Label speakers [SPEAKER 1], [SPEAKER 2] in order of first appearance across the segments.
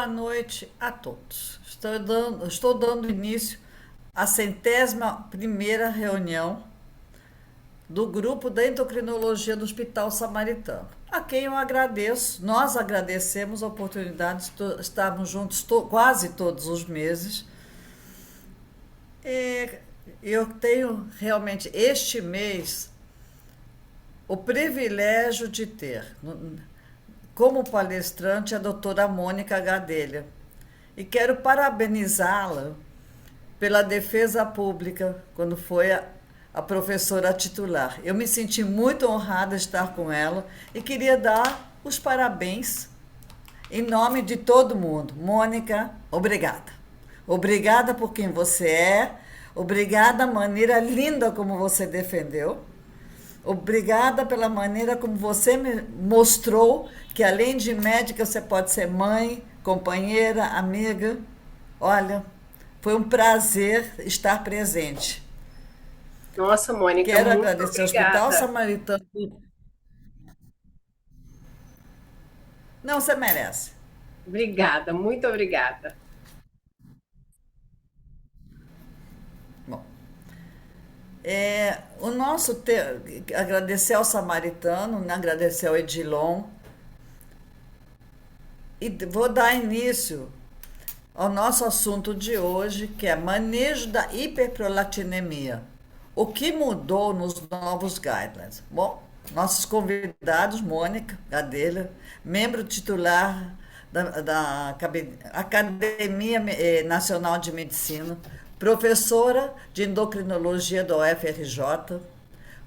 [SPEAKER 1] boa noite a todos. Estou dando início à 101ª reunião do grupo da endocrinologia do Hospital Samaritano, a quem eu agradeço. Nós agradecemos a oportunidade de estarmos juntos quase todos os meses. E eu tenho realmente este mês o privilégio de ter como palestrante a doutora Mônica Gadelha. E quero parabenizá-la pela defesa pública, quando foi a professora titular. Eu me senti muito honrada de estar com ela e queria dar os parabéns em nome de todo mundo. Mônica, obrigada. Obrigada por quem você é, obrigada a maneira linda como você defendeu. Obrigada pela maneira como você me mostrou que, além de médica, você pode ser mãe, companheira, amiga. Olha, foi um prazer estar presente.
[SPEAKER 2] Nossa, Mônica,
[SPEAKER 1] Quero
[SPEAKER 2] muito
[SPEAKER 1] agradecer ao Hospital
[SPEAKER 2] obrigada.
[SPEAKER 1] Samaritano. Não, você merece.
[SPEAKER 2] Obrigada, muito obrigada.
[SPEAKER 1] Bom, o nosso agradecer ao Samaritano, né, agradecer ao Edilon, e vou dar início ao nosso assunto de hoje, que é manejo da hiperprolactinemia. O que mudou nos novos guidelines? Bom, nossos convidados, Mônica Gadelha, membro titular da Academia Nacional de Medicina, professora de endocrinologia da UFRJ,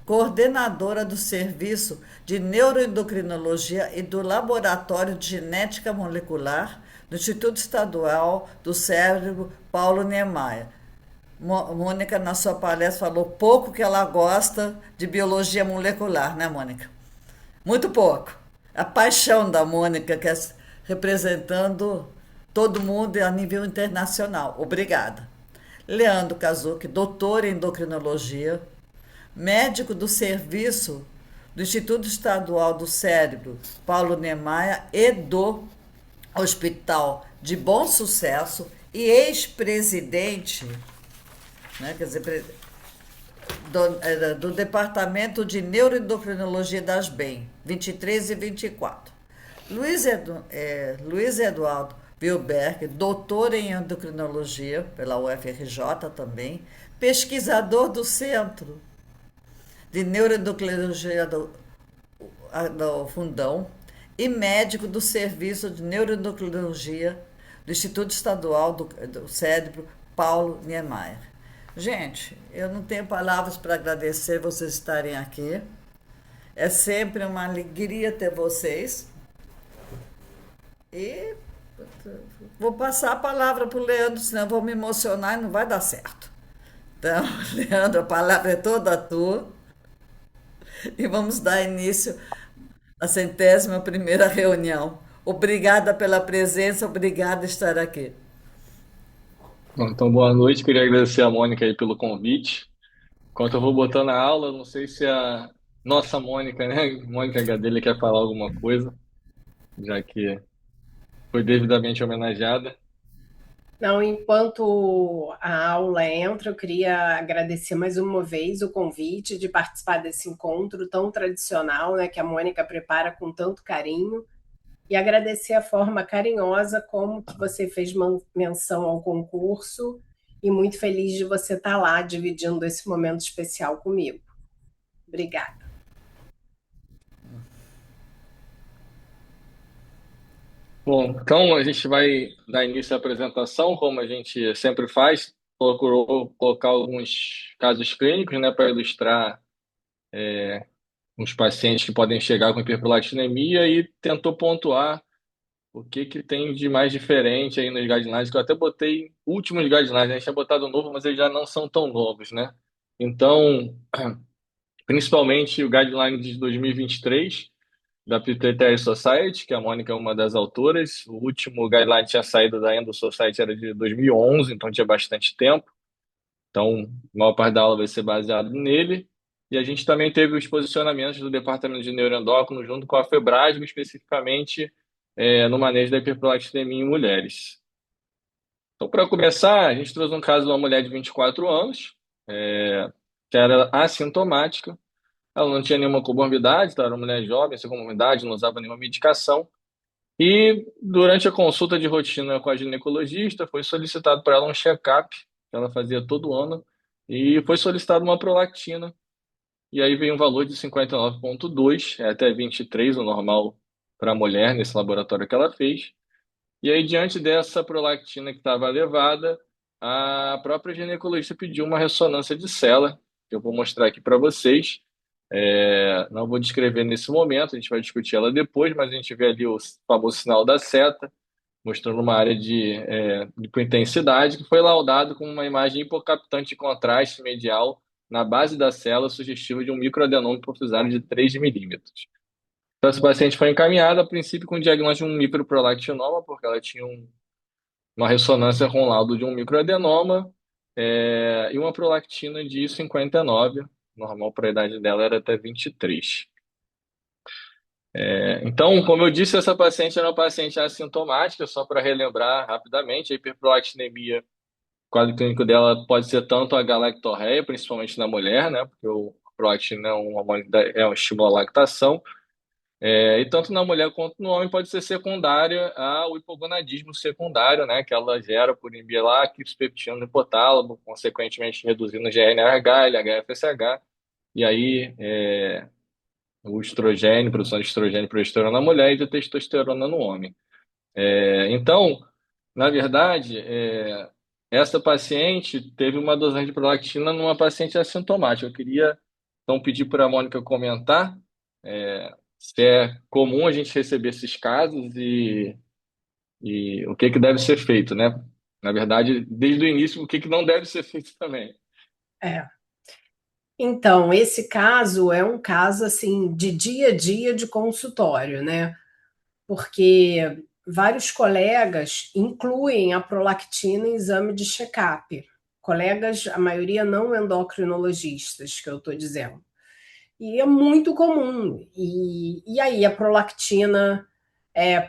[SPEAKER 1] coordenadora do Serviço de Neuroendocrinologia e do Laboratório de Genética Molecular do Instituto Estadual do Cérebro Paulo Niemeyer. Mônica, na sua palestra, falou pouco que ela gosta de biologia molecular, né, Mônica? Muito pouco. A paixão da Mônica, que é representando todo mundo a nível internacional. Obrigada. Leandro Kazuki, doutor em endocrinologia, médico do Serviço do Instituto Estadual do Cérebro Paulo Niemeyer e do Hospital de Bom Sucesso e ex-presidente, né, quer dizer, do Departamento de Neuroendocrinologia das BEM, 23 e 24. Luiz Eduardo Wilberg, doutor em endocrinologia pela UFRJ também, pesquisador do Centro de Neuroendocrinologia do Fundão e médico do Serviço de Neuroendocrinologia do Instituto Estadual do Cérebro Paulo Niemeyer. Gente, eu não tenho palavras para agradecer vocês estarem aqui. É sempre uma alegria ter vocês. E vou passar a palavra para o Leandro, senão eu vou me emocionar e não vai dar certo. Então, Leandro, a palavra é toda tua e vamos dar início à 101ª reunião. Obrigada pela presença, obrigada por estar aqui.
[SPEAKER 3] Bom, então, boa noite. Queria agradecer a Mônica aí pelo convite. Enquanto eu vou botando a aula, não sei se a nossa Mônica, né? Mônica Gadelha quer falar alguma coisa, já que foi devidamente homenageada.
[SPEAKER 2] Não, enquanto a aula entra, eu queria agradecer mais uma vez o convite de participar desse encontro tão tradicional, né, que a Mônica prepara com tanto carinho, e agradecer a forma carinhosa como que você fez menção ao concurso, e muito feliz de você estar lá dividindo esse momento especial comigo. Obrigada.
[SPEAKER 3] Bom, então a gente vai dar início à apresentação, como a gente sempre faz. Procurou colocar alguns casos clínicos, né, para ilustrar os pacientes que podem chegar com hiperprolactinemia e tentou pontuar o que que tem de mais diferente aí nos guidelines, que eu até botei últimos guidelines, né? A gente tinha botado novo, mas eles já não são tão novos, né? Então, principalmente o guideline de 2023 da Pituitary Society, que a Mônica é uma das autoras. O último guideline tinha saído da Endo Society era de 2011, então tinha bastante tempo. Então, a maior parte da aula vai ser baseada nele. E a gente também teve os posicionamentos do Departamento de Neuroendócrino junto com a Febrasgo, especificamente no manejo da hiperprolactinemia em mulheres. Então, para começar, a gente trouxe um caso de uma mulher de 24 anos, é, que era assintomática. Ela não tinha nenhuma comorbidade, tá? Era uma mulher jovem, sem comorbidade, não usava nenhuma medicação. E durante a consulta de rotina com a ginecologista, foi solicitado para ela um check-up, que ela fazia todo ano, e foi solicitada uma prolactina. E aí veio um valor de 59,2, até 23, o normal para a mulher, nesse laboratório que ela fez. E aí, diante dessa prolactina que estava elevada, a própria ginecologista pediu uma ressonância de sela, que eu vou mostrar aqui para vocês. Não vou descrever nesse momento, a gente vai discutir ela depois, mas a gente vê ali o famoso sinal da seta, mostrando uma área de hipointensidade, que foi laudado com uma imagem hipocaptante de contraste medial na base da célula, sugestiva de um microadenoma hipofisário de 3 milímetros. Então, essa paciente foi encaminhada, a princípio, com o diagnóstico de um hiperprolactinoma, porque ela tinha uma ressonância com laudo de um microadenoma, e uma prolactina de 59, normal para a idade dela era até 23. Então, como eu disse, essa paciente era uma paciente assintomática, só para relembrar rapidamente, a hiperprolactinemia, o quadro clínico dela pode ser tanto a galactorreia, principalmente na mulher, né, porque a prolactina é um hormônio um estímulo à lactação, e tanto na mulher quanto no homem pode ser secundária ao hipogonadismo secundário, né, que ela gera por inibir lá quispeptina no hipotálamo, consequentemente reduzindo o GNRH, LH-FSH, e aí o estrogênio, produção de estrogênio e progesterona na mulher e de testosterona no homem. Então, na verdade, essa paciente teve uma dosagem de prolactina numa paciente assintomática. Eu queria, então, pedir para a Mônica comentar se é comum a gente receber esses casos e o que que deve ser feito, né? Na verdade, desde o início, o que que não deve ser feito também.
[SPEAKER 2] É. Então, esse caso é um caso assim de dia a dia de consultório, né? Porque vários colegas incluem a prolactina em exame de check-up. Colegas, a maioria não endocrinologistas, que eu estou dizendo. E é muito comum. E aí a prolactina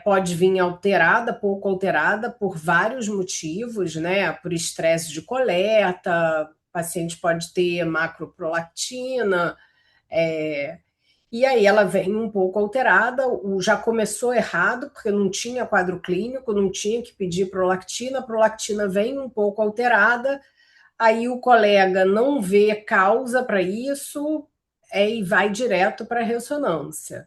[SPEAKER 2] pode vir alterada, pouco alterada, por vários motivos, né? Por estresse de coleta, o paciente pode ter macroprolactina, é, e aí ela vem um pouco alterada, já começou errado, porque não tinha quadro clínico, não tinha que pedir prolactina, a prolactina vem um pouco alterada, aí o colega não vê causa para isso, e vai direto para a ressonância.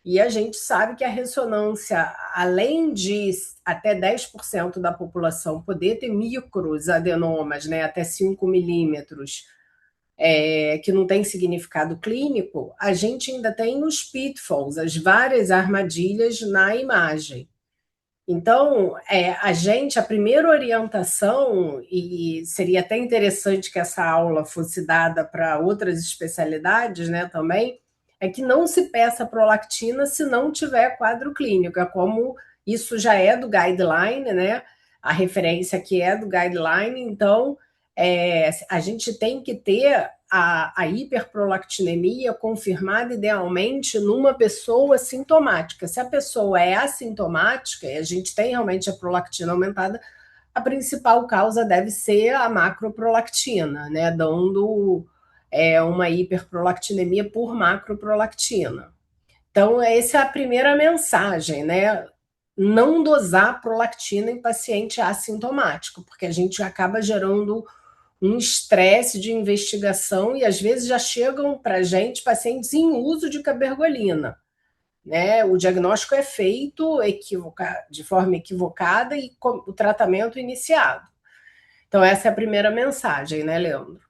[SPEAKER 2] E a gente sabe que a ressonância, além de até 10% da população poder ter micros adenomas, né, até 5 milímetros, que não tem significado clínico, a gente ainda tem os pitfalls, as várias armadilhas na imagem. Então, a primeira orientação, e seria até interessante que essa aula fosse dada para outras especialidades, né, também, é que não se peça prolactina se não tiver quadro clínico, é como isso já é do guideline, né, a referência que é do guideline, então a gente tem que ter a hiperprolactinemia confirmada idealmente numa pessoa sintomática. Se a pessoa é assintomática e a gente tem realmente a prolactina aumentada, a principal causa deve ser a macroprolactina, né, dando uma hiperprolactinemia por macroprolactina. Então, essa é a primeira mensagem, né? Não dosar prolactina em paciente assintomático, porque a gente acaba gerando um estresse de investigação e às vezes já chegam para a gente pacientes em uso de cabergolina. Né? O diagnóstico é feito de forma equivocada e o tratamento iniciado. Então, essa é a primeira mensagem, né, Leandro?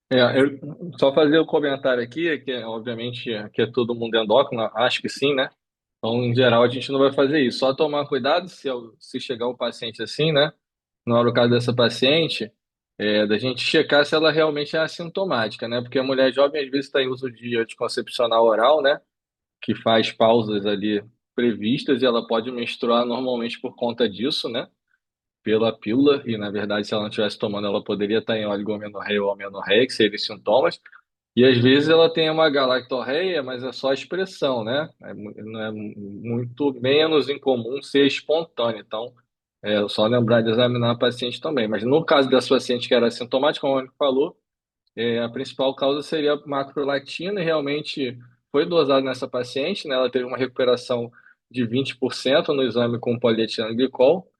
[SPEAKER 3] Eu só fazer o comentário aqui, que obviamente que é todo mundo endócrino, acho que sim, né? Então, em geral, a gente não vai fazer isso. Só tomar cuidado se chegar um paciente assim, né? Não era o caso dessa paciente, da gente checar se ela realmente é assintomática, né? Porque a mulher jovem às vezes está em uso de anticoncepcional oral, né? Que faz pausas ali previstas e ela pode menstruar normalmente por conta disso, né? Pela pílula, e na verdade, se ela não estivesse tomando, ela poderia estar em oligomenorreia ou amenorreia, que seriam sintomas. E às vezes ela tem uma galactorreia, mas é só a expressão, né? Não é muito menos incomum ser espontâneo. Então, é só lembrar de examinar a paciente também. Mas no caso dessa paciente que era assintomática, como a Mônica falou, a principal causa seria a macrolactina, e realmente foi dosado nessa paciente, né? Ela teve uma recuperação de 20% no exame com polietilenglicol,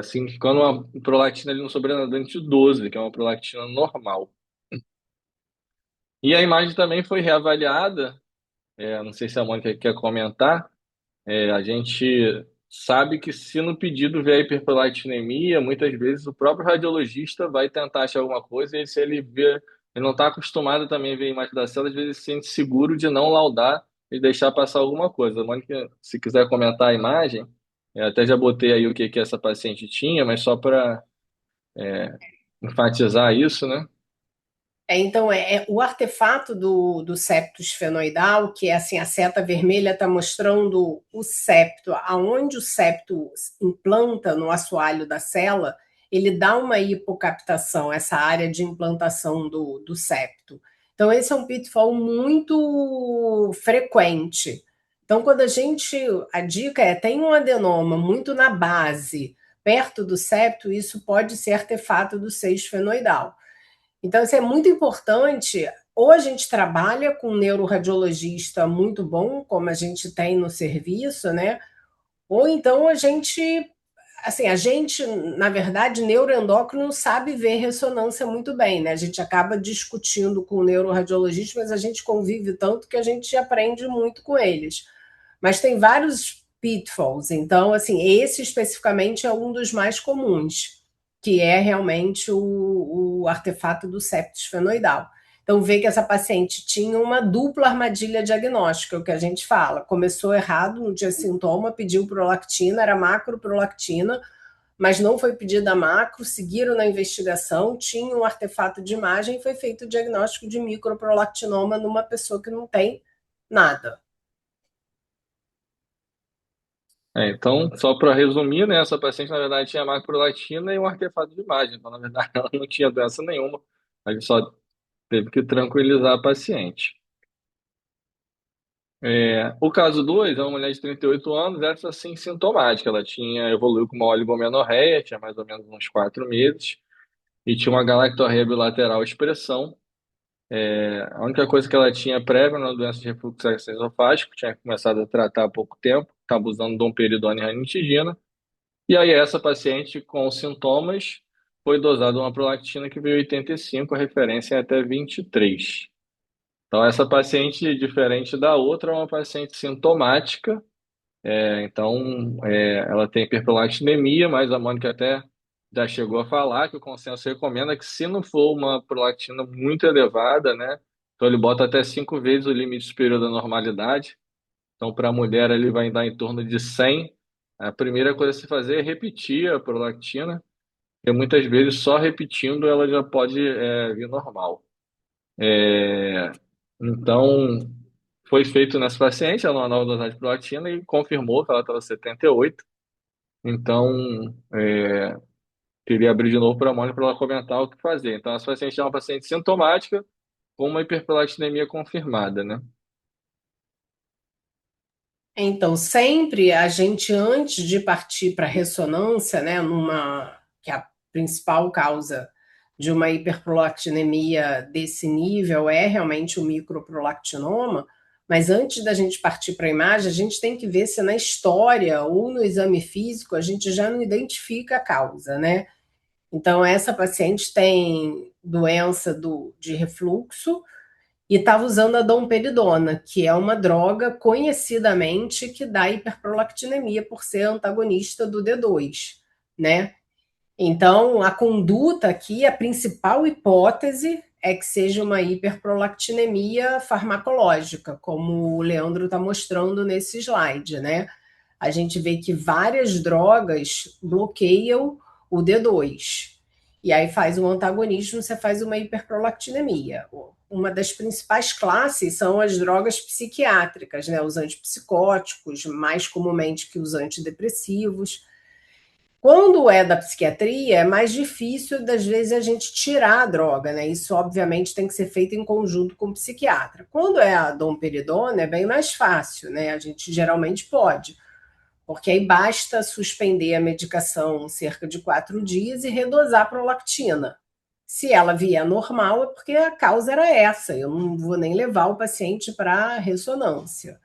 [SPEAKER 3] significando uma prolactina ali no sobrenadante de 12, que é uma prolactina normal. E a imagem também foi reavaliada, não sei se a Mônica quer comentar, a gente sabe que se no pedido vier hiperprolactinemia, muitas vezes o próprio radiologista vai tentar achar alguma coisa e se ele vê, ele não está acostumado também a ver a imagem da célula, às vezes se sente seguro de não laudar e deixar passar alguma coisa. Mônica, se quiser comentar a imagem, até já botei aí o que essa paciente tinha, mas só para enfatizar isso, né?
[SPEAKER 2] Então, o artefato do septo esfenoidal, que é assim, a seta vermelha está mostrando o septo, aonde o septo implanta no assoalho da célula, ele dá uma hipocaptação, essa área de implantação do septo. Então, esse é um pitfall muito frequente. Então, a dica é, tem um adenoma muito na base, perto do septo, isso pode ser artefato do seio esfenoidal. Então, isso é muito importante. Ou a gente trabalha com um neuroradiologista muito bom, como a gente tem no serviço, né? Ou então a gente, na verdade, neuroendócrino sabe ver ressonância muito bem, né? A gente acaba discutindo com o neuroradiologista, mas a gente convive tanto que a gente aprende muito com eles. Mas tem vários pitfalls, então, assim, esse especificamente é um dos mais comuns, que é realmente o artefato do septo esfenoidal. Então, vê que essa paciente tinha uma dupla armadilha diagnóstica, o que a gente fala. Começou errado, não tinha sintoma, pediu prolactina, era macroprolactina, mas não foi pedida macro, seguiram na investigação, tinha um artefato de imagem e foi feito o diagnóstico de microprolactinoma numa pessoa que não tem nada.
[SPEAKER 3] Então, só para resumir, né, essa paciente na verdade tinha macrolactina e um artefato de imagem. Então, na verdade, ela não tinha doença nenhuma. A gente só teve que tranquilizar a paciente. O caso 2 é uma mulher de 38 anos, essa assim sintomática. Ela tinha evoluiu com uma oligomenorreia, tinha mais ou menos uns 4 meses, e tinha uma galactorreia bilateral expressão. A única coisa que ela tinha prévia era uma doença de refluxo gastroesofágico, tinha começado a tratar há pouco tempo, estava usando domperidona e ranitidina. E aí essa paciente com sintomas foi dosada uma prolactina que veio 85, a referência é até 23. Então essa paciente, diferente da outra, é uma paciente sintomática. Ela tem hiperprolactinemia, mas a Mônica até já chegou a falar que o consenso recomenda que se não for uma prolactina muito elevada, né, então ele bota até 5 vezes o limite superior da normalidade. Então, para a mulher, ele vai dar em torno de 100. A primeira coisa a se fazer é repetir a prolactina, e muitas vezes só repetindo ela já pode vir normal. É, então, foi feito nessa paciente, ela uma nova dosagem de prolactina e confirmou que ela estava 78. Então, queria abrir de novo para a Mônica para ela comentar o que fazer. Então, essa paciente é uma paciente sintomática com uma hiperprolactinemia confirmada, né?
[SPEAKER 2] Então, sempre a gente, antes de partir para a ressonância, né, que é a principal causa de uma hiperprolactinemia desse nível é realmente o microprolactinoma, mas antes da gente partir para a imagem, a gente tem que ver se na história ou no exame físico a gente já não identifica a causa, né? Então, essa paciente tem doença de refluxo, e estava usando a domperidona, que é uma droga conhecidamente que dá hiperprolactinemia por ser antagonista do D2, né? Então, a conduta aqui, a principal hipótese é que seja uma hiperprolactinemia farmacológica, como o Leandro está mostrando nesse slide, né? A gente vê que várias drogas bloqueiam o D2. E aí faz um antagonismo, você faz uma hiperprolactinemia. Uma das principais classes são as drogas psiquiátricas, né? Os antipsicóticos, mais comumente que os antidepressivos. Quando é da psiquiatria, é mais difícil, das vezes, a gente tirar a droga, né? Isso, obviamente, tem que ser feito em conjunto com o psiquiatra. Quando é a domperidona, é bem mais fácil, né? A gente geralmente pode, porque aí basta suspender a medicação cerca de 4 dias e redosar a prolactina. Se ela vier normal, é porque a causa era essa. Eu não vou nem levar o paciente para ressonância.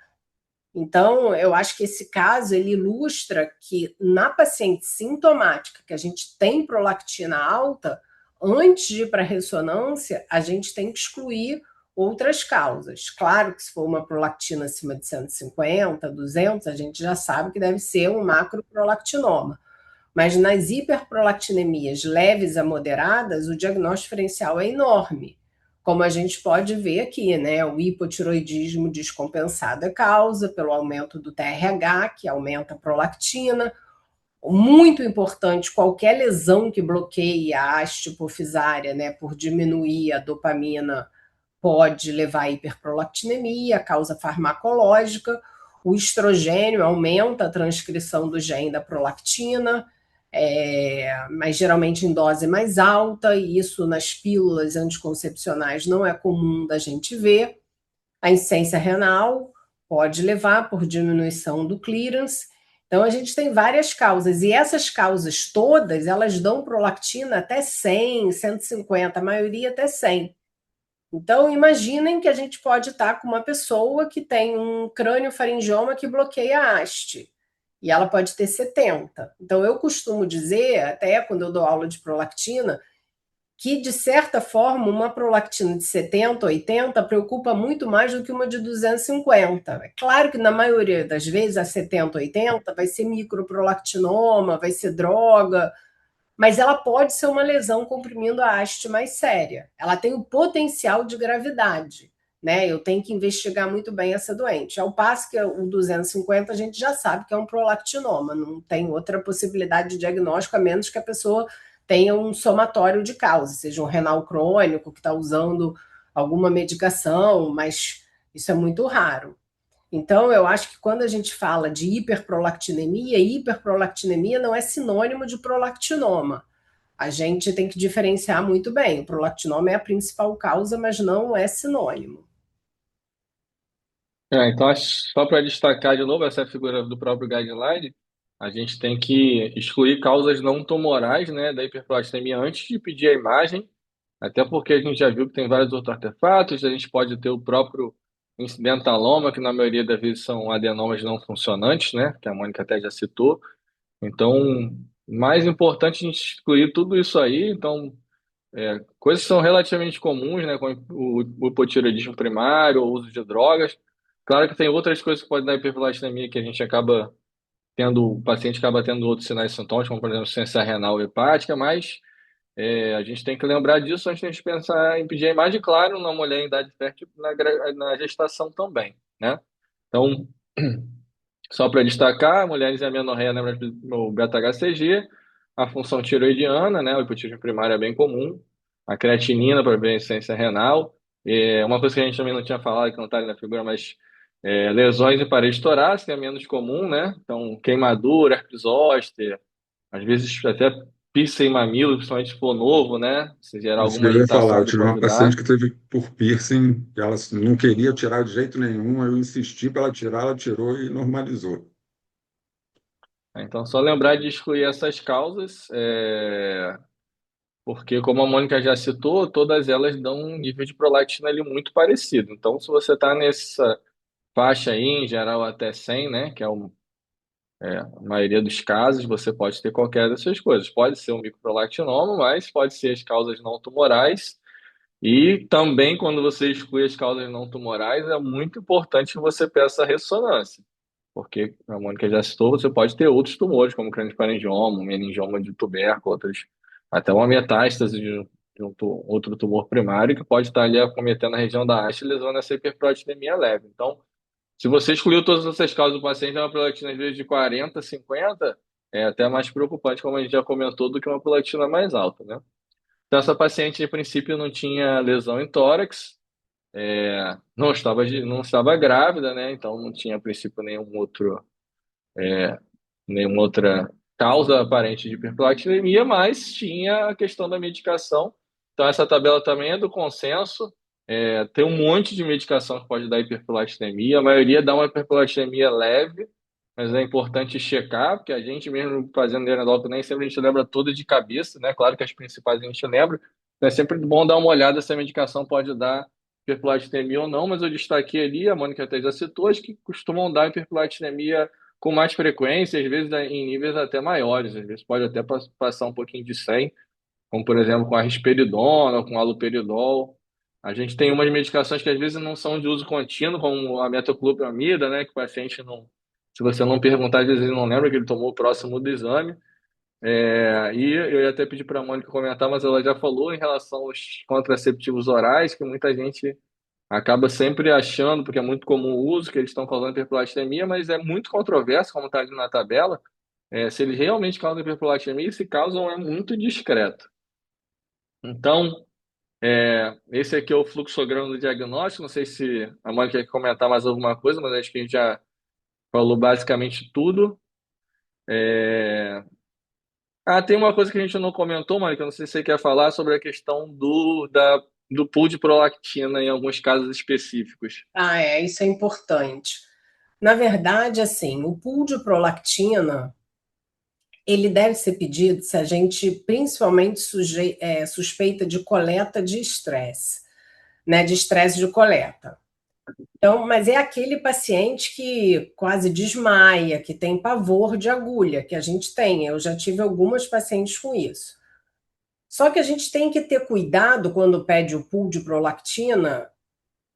[SPEAKER 2] Então, eu acho que esse caso ele ilustra que na paciente sintomática, que a gente tem prolactina alta, antes de ir para a ressonância, a gente tem que excluir outras causas. Claro que se for uma prolactina acima de 150, 200, a gente já sabe que deve ser um macroprolactinoma. Mas nas hiperprolactinemias leves a moderadas, o diagnóstico diferencial é enorme. Como a gente pode ver aqui, né? O hipotiroidismo descompensado é causa pelo aumento do TRH, que aumenta a prolactina. Muito importante, qualquer lesão que bloqueie a haste hipofisária, né, por diminuir a dopamina, pode levar à hiperprolactinemia, causa farmacológica. O estrogênio aumenta a transcrição do gene da prolactina, mas geralmente em dose mais alta, e isso nas pílulas anticoncepcionais não é comum da gente ver. A insuficiência renal pode levar por diminuição do clearance. Então, a gente tem várias causas, e essas causas todas, elas dão prolactina até 100, 150, a maioria até 100. Então, imaginem que a gente pode estar com uma pessoa que tem um crâniofaringioma que bloqueia a haste, e ela pode ter 70. Então, eu costumo dizer, até quando eu dou aula de prolactina, que, de certa forma, uma prolactina de 70, 80 preocupa muito mais do que uma de 250. É claro que, na maioria das vezes, a 70, 80 vai ser microprolactinoma, vai ser droga, mas ela pode ser uma lesão comprimindo a haste mais séria. Ela tem o potencial de gravidade, né? Eu tenho que investigar muito bem essa doente. Ao passo que o 250 a gente já sabe que é um prolactinoma, não tem outra possibilidade de diagnóstico, a menos que a pessoa tenha um somatório de causa, seja um renal crônico que está usando alguma medicação, mas isso é muito raro. Então, eu acho que quando a gente fala de hiperprolactinemia não é sinônimo de prolactinoma. A gente tem que diferenciar muito bem. O prolactinoma é a principal causa, mas não é sinônimo.
[SPEAKER 3] Então, só para destacar de novo essa figura do próprio guideline, a gente tem que excluir causas não tumorais, né, da hiperplastinemia antes de pedir a imagem, até porque a gente já viu que tem vários outros artefatos, a gente pode ter o próprio incidentaloma, que na maioria das vezes são adenomas não funcionantes, né, que a Mônica até já citou. Então, mais importante a gente excluir tudo isso aí. Então, coisas que são relativamente comuns, né, como o hipotireoidismo primário, o uso de drogas. Claro que tem outras coisas que podem dar hiperplastinemia que a gente acaba tendo, o paciente acaba tendo outros sinais e sintomas, como por exemplo, insuficiência renal hepática, mas a gente tem que lembrar disso antes de a gente pensar em pedir a imagem, claro, na mulher em idade fértil na gestação também, né? Então, só para destacar, mulheres em amenorreia lembra o beta-HCG, a função tiroidiana, né? O hipotireoidismo primário é bem comum, a creatinina para ver a insuficiência renal. Uma coisa que a gente também não tinha falado, que não está ali na figura, mas lesões em parede torácica é menos comum, né? Então, queimadura, herpes zoster, às vezes até piercing em mamilo, principalmente se for novo, né? Se gerar
[SPEAKER 4] Isso que
[SPEAKER 3] alguma
[SPEAKER 4] eu ia falar,
[SPEAKER 3] irritação
[SPEAKER 4] eu tive
[SPEAKER 3] depois
[SPEAKER 4] uma
[SPEAKER 3] de
[SPEAKER 4] paciente
[SPEAKER 3] dar.
[SPEAKER 4] que teve por piercing, ela não queria tirar de jeito nenhum, eu insisti para ela tirar, ela tirou e normalizou.
[SPEAKER 3] Então, só lembrar de excluir essas causas, porque, como a Mônica já citou, todas elas dão um nível de prolactina ali muito parecido. Então, se você está nessa faixa aí, em geral até 100, né, que é a maioria dos casos, você pode ter qualquer dessas coisas. Pode ser um microprolactinoma, mas pode ser as causas não tumorais. E também, quando você exclui as causas não tumorais, é muito importante que você peça ressonância. Porque, a Mônica já citou, você pode ter outros tumores, como craniofaringioma, meningioma de tubérculo, outros, até uma metástase de outro tumor primário que pode estar ali acometendo a região da haste e levando essa hiperprolactinemia leve. Então, se você excluiu todas essas causas do paciente, é uma prolactina às vezes de 40, 50, é até mais preocupante, como a gente já comentou, do que uma prolactina mais alta, né? Então, essa paciente, a princípio, não tinha lesão em tórax, não estava grávida, né? Então, não tinha, a princípio, nenhuma outra causa aparente de hiperprolactinemia, mas tinha a questão da medicação. Então, essa tabela também é do consenso. Tem um monte de medicação que pode dar hiperprolactinemia. A maioria dá uma hiperprolactinemia leve, mas é importante checar, porque a gente mesmo fazendo endócrino nem sempre a gente lembra toda de cabeça, né? Claro que as principais a gente lembra. Então, é sempre bom dar uma olhada se a medicação pode dar hiperprolactinemia ou não, mas eu destaquei ali, a Mônica até já citou, as que costumam dar hiperprolactinemia com mais frequência, às vezes em níveis até maiores, às vezes pode até passar um pouquinho de 100, como por exemplo com a risperidona, com haloperidol. A gente tem umas medicações que às vezes não são de uso contínuo, como a metoclopramida, né, que o paciente não, se você não perguntar, às vezes ele não lembra que ele tomou próximo do exame. E eu ia até pedir para a Mônica comentar, mas ela já falou em relação aos contraceptivos orais, que muita gente acaba sempre achando, porque é muito comum o uso, que eles estão causando hiperplastinemia, mas é muito controverso, como está ali na tabela, se eles realmente causam hiperplastinemia, e se causam é muito discreto. Então, esse aqui é o fluxograma do diagnóstico, não sei se a Mônica quer comentar mais alguma coisa, mas acho que a gente já falou basicamente tudo. Tem uma coisa que a gente não comentou, Mônica, não sei se você quer falar sobre a questão do pool de prolactina em alguns casos específicos.
[SPEAKER 2] Isso é importante. Na verdade, assim, o pool de prolactina, ele deve ser pedido se a gente principalmente suspeita de coleta de estresse, né, de estresse de coleta. Então, mas é aquele paciente que quase desmaia, que tem pavor de agulha, que a gente tem. Eu já tive algumas pacientes com isso. Só que a gente tem que ter cuidado quando pede o pool de prolactina,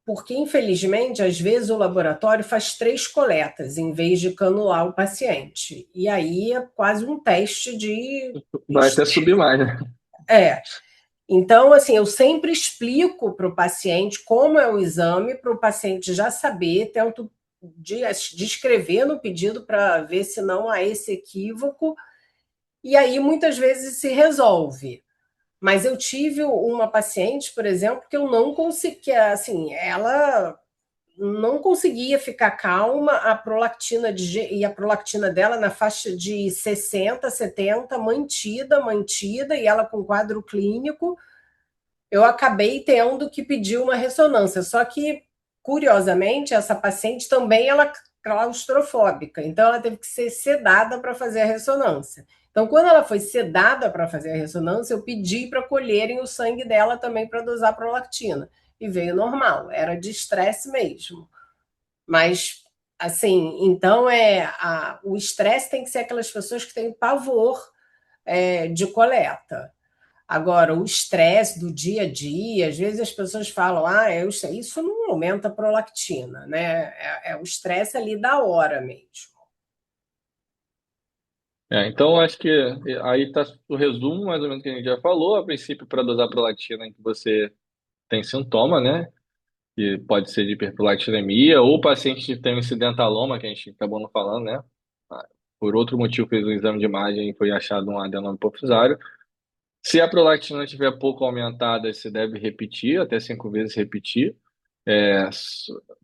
[SPEAKER 2] porque, infelizmente, às vezes o laboratório faz 3 coletas em vez de canular o paciente. E aí é quase um teste de.
[SPEAKER 3] Vai até subir mais, né?
[SPEAKER 2] Então, assim, eu sempre explico para o paciente como é o exame, para o paciente já saber, tento descrever no pedido para ver se não há esse equívoco, e aí muitas vezes se resolve. Mas eu tive uma paciente, por exemplo, que eu não conseguia, assim, ela não conseguia ficar calma, e a prolactina dela na faixa de 60, 70, mantida, e ela com quadro clínico. Eu acabei tendo que pedir uma ressonância, só que, curiosamente, essa paciente também ela é claustrofóbica, então ela teve que ser sedada para fazer a ressonância. Então, quando ela foi sedada para fazer a ressonância, eu pedi para colherem o sangue dela também para dosar prolactina, e veio normal, era de estresse mesmo. Mas, assim, então o estresse tem que ser aquelas pessoas que têm pavor de coleta. Agora, o estresse do dia a dia, às vezes as pessoas falam, isso não aumenta a prolactina, né? É o estresse ali da hora mesmo.
[SPEAKER 3] Então, acho que aí está o resumo, mais ou menos, que a gente já falou. A princípio, para dosar prolactina em que você tem sintoma, né? Que pode ser de hiperprolactinemia, ou o paciente que tem um incidentaloma, que a gente acabou não falando, né? Por outro motivo, fez um exame de imagem e foi achado um adenoma hipofisário. Se a prolactina estiver pouco aumentada, você deve repetir, até 5 vezes repetir.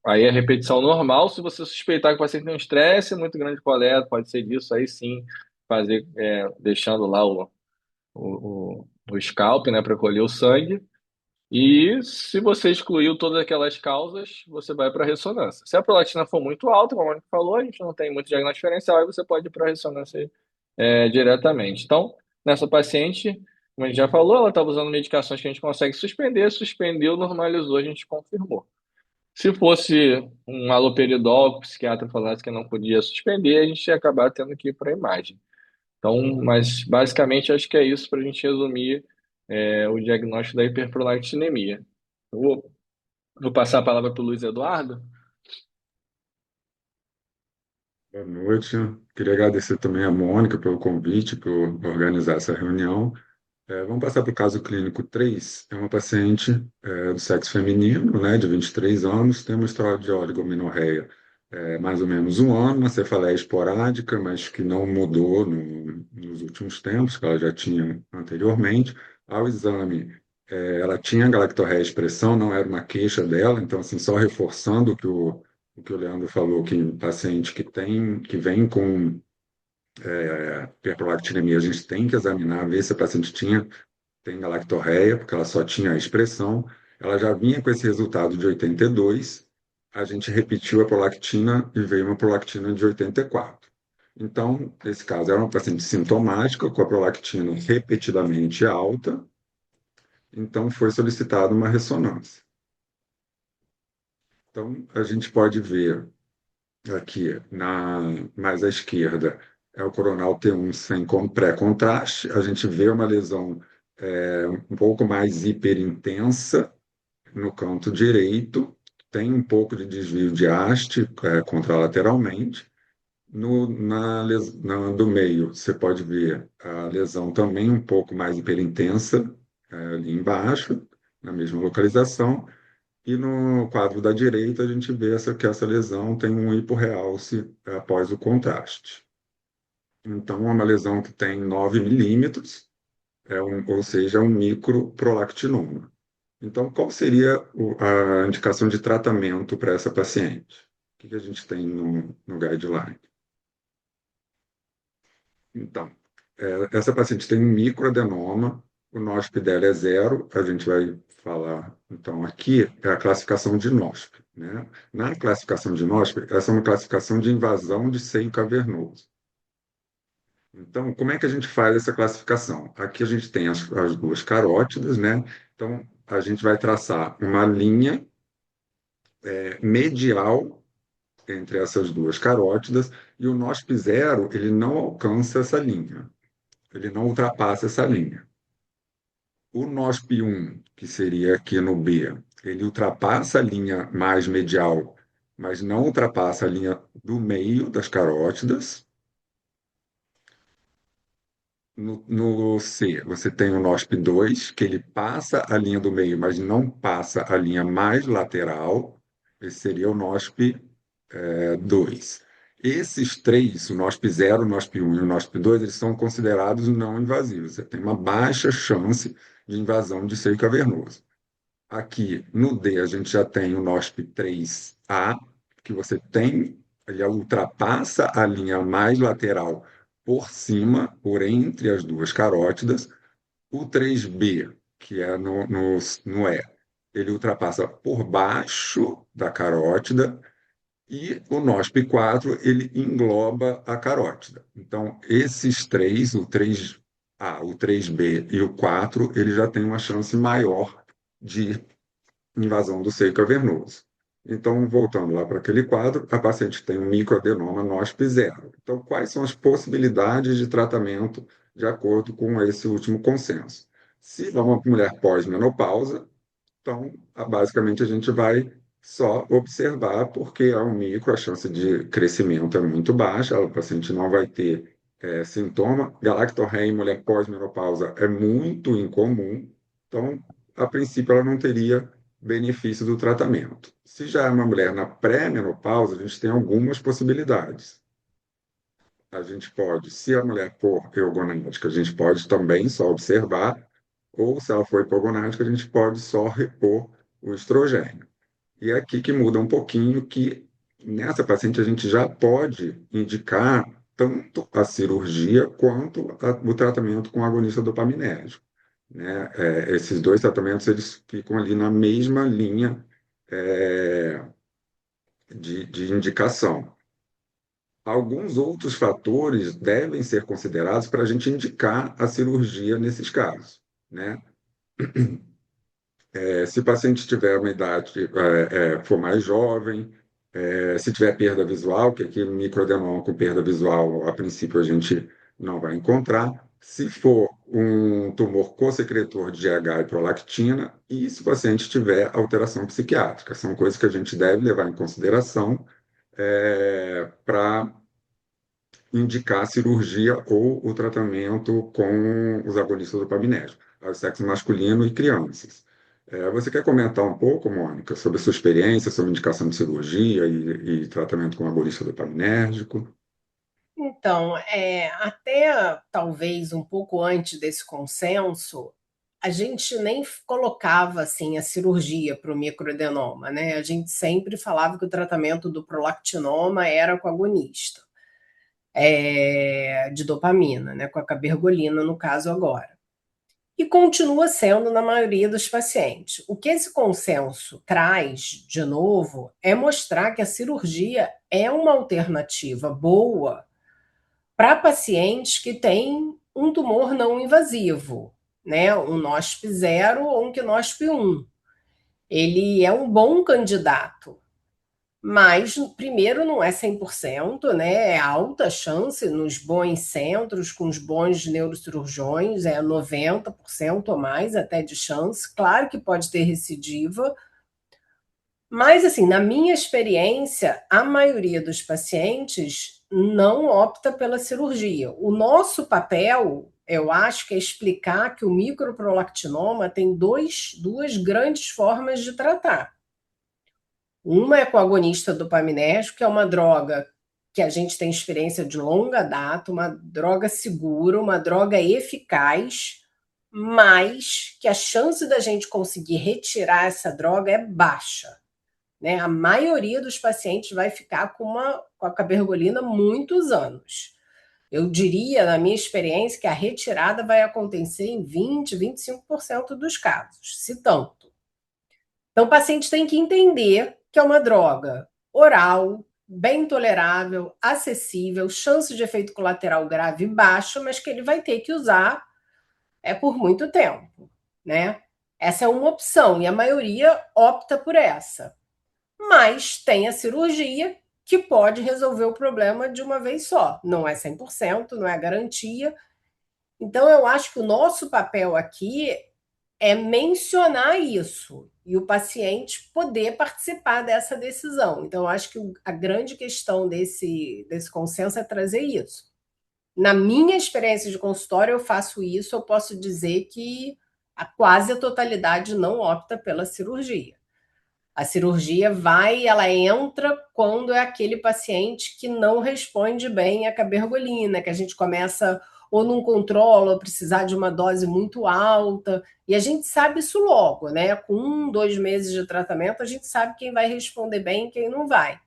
[SPEAKER 3] Aí é repetição normal. Se você suspeitar que o paciente tem um estresse muito grande de coleta, pode ser disso, aí sim, fazer, deixando lá o scalp, né, para colher o sangue. E se você excluiu todas aquelas causas, você vai para a ressonância. Se a prolactina for muito alta, como a Mônica falou, a gente não tem muito diagnóstico diferencial, aí você pode ir para a ressonância diretamente. Então, nessa paciente, como a gente já falou, ela estava usando medicações que a gente consegue suspender, suspendeu, normalizou, a gente confirmou. Se fosse um haloperidol, que o psiquiatra falasse que não podia suspender, a gente ia acabar tendo que ir para a imagem. Então, mas basicamente acho que é isso para a gente resumir o diagnóstico da hiperprolactinemia. Eu vou passar a palavra para o Luiz Eduardo.
[SPEAKER 4] Boa noite. Queria agradecer também a Mônica pelo convite, por organizar essa reunião. Vamos passar para o caso clínico 3. É uma paciente do sexo feminino, né, de 23 anos, tem uma história de oligomenorreia mais ou menos um ano, uma cefaleia esporádica, mas que não mudou nos últimos tempos, que ela já tinha anteriormente. Ao exame, ela tinha galactorreia expressão, não era uma queixa dela, então, assim, só reforçando o que o Leandro falou, que paciente que vem com hiperprolactinemia, a gente tem que examinar, ver se a paciente tem galactorreia, porque ela só tinha a expressão, ela já vinha com esse resultado de 82, a gente repetiu a prolactina e veio uma prolactina de 84. Então, nesse caso, era uma paciente sintomática, com a prolactina repetidamente alta, então foi solicitada uma ressonância. Então, a gente pode ver aqui, mais à esquerda, é o coronal T1 sem pré-contraste, a gente vê uma lesão um pouco mais hiperintensa no canto direito, tem um pouco de desvio de haste contralateralmente. Do meio, você pode ver a lesão também um pouco mais hiperintensa, ali embaixo, na mesma localização. E no quadro da direita, a gente vê que essa lesão tem um hiporrealce após o contraste. Então, é uma lesão que tem 9 milímetros, ou seja, um microprolactinoma. Então, qual seria a indicação de tratamento para essa paciente? O que a gente tem no guideline? Então, essa paciente tem um microadenoma, o NOSP dela é 0, a gente vai falar, então, aqui é a classificação de NOSP, né? Na classificação de NOSP, essa é uma classificação de invasão de seio cavernoso. Então, como é que a gente faz essa classificação? Aqui a gente tem as duas carótidas, né? Então, a gente vai traçar uma linha medial entre essas duas carótidas e o NOSP zero, ele não alcança essa linha, ele não ultrapassa essa linha. O NOSP 1, que seria aqui no B, ele ultrapassa a linha mais medial, mas não ultrapassa a linha do meio das carótidas. No C, você tem o NOSP 2, que ele passa a linha do meio, mas não passa a linha mais lateral. Esse seria o NOSP 2. Esses três, o NOSP 0, o NOSP 1 e o NOSP 2, eles são considerados não invasivos. Você tem uma baixa chance de invasão de seio cavernoso. Aqui no D, a gente já tem o NOSP 3A, que você tem, ele ultrapassa a linha mais lateral por cima, por entre as duas carótidas. O 3B, que é no E, ele ultrapassa por baixo da carótida. E o NOSP 4, ele engloba a carótida. Então, esses três, o 3A, o 3B e o 4, ele já tem uma chance maior de invasão do seio cavernoso. Então, voltando lá para aquele quadro, a paciente tem um microadenoma NOSP 0. Então, quais são as possibilidades de tratamento de acordo com esse último consenso? Se é uma mulher pós-menopausa, então, basicamente, a gente vai só observar, porque é um micro, a chance de crescimento é muito baixa, o paciente não vai ter sintoma. Galactorreia em mulher pós-menopausa é muito incomum, então, a princípio, ela não teria benefício do tratamento. Se já é uma mulher na pré-menopausa, a gente tem algumas possibilidades. A gente pode, se a mulher for eugonádica, a gente pode também só observar, ou se ela for hipogonádica, a gente pode só repor o estrogênio. E é aqui que muda um pouquinho que nessa paciente a gente já pode indicar tanto a cirurgia quanto o tratamento com agonista dopaminérgico, né? Esses dois tratamentos eles ficam ali na mesma linha de indicação. Alguns outros fatores devem ser considerados para a gente indicar a cirurgia nesses casos, né? Se o paciente tiver uma idade, for mais jovem, se tiver perda visual, que aqui microadenoma com perda visual, a princípio a gente não vai encontrar. Se for um tumor co-secretor de GH e prolactina, e se o paciente tiver alteração psiquiátrica, são coisas que a gente deve levar em consideração para indicar a cirurgia ou o tratamento com os agonistas dopaminérgicos, ao sexo masculino e crianças. Você quer comentar um pouco, Mônica, sobre a sua experiência, sobre indicação de cirurgia e tratamento com agonista dopaminérgico?
[SPEAKER 2] Então, até talvez um pouco antes desse consenso, a gente nem colocava assim a cirurgia para o microadenoma, né? A gente sempre falava que o tratamento do prolactinoma era com agonista. de dopamina, né, com a cabergolina no caso agora. E continua sendo na maioria dos pacientes. O que esse consenso traz, de novo, é mostrar que a cirurgia é uma alternativa boa para pacientes que têm um tumor não invasivo, né? Um NOSP 0 ou um QNOSP 1. Ele é um bom candidato, mas, primeiro, não é 100%, né? É alta chance nos bons centros, com os bons neurocirurgiões, é 90% ou mais até de chance. Claro que pode ter recidiva, mas, assim, na minha experiência, a maioria dos pacientes não opta pela cirurgia. O nosso papel, eu acho que é explicar que o microprolactinoma tem duas grandes formas de tratar. Uma é com o agonista dopaminérgico, que é uma droga que a gente tem experiência de longa data, uma droga segura, uma droga eficaz, mas que a chance da gente conseguir retirar essa droga é baixa. Né? A maioria dos pacientes vai ficar com a cabergolina muitos anos. Eu diria, na minha experiência, que a retirada vai acontecer em 20, 25% dos casos, se tanto. Então, o paciente tem que entender que é uma droga oral, bem tolerável, acessível, chance de efeito colateral grave baixa, mas que ele vai ter que usar por muito tempo, né? Essa é uma opção e a maioria opta por essa. Mas tem a cirurgia que pode resolver o problema de uma vez só. Não é 100%, não é garantia. Então, eu acho que o nosso papel aqui é mencionar isso e o paciente poder participar dessa decisão. Então, eu acho que a grande questão desse consenso é trazer isso. Na minha experiência de consultório, eu faço isso, eu posso dizer que quase a totalidade não opta pela cirurgia. A cirurgia ela entra quando é aquele paciente que não responde bem à cabergolina, que a gente começa ou não controla, ou precisar de uma dose muito alta, e a gente sabe isso logo, né? Com 1, 2 meses de tratamento, a gente sabe quem vai responder bem e quem não vai.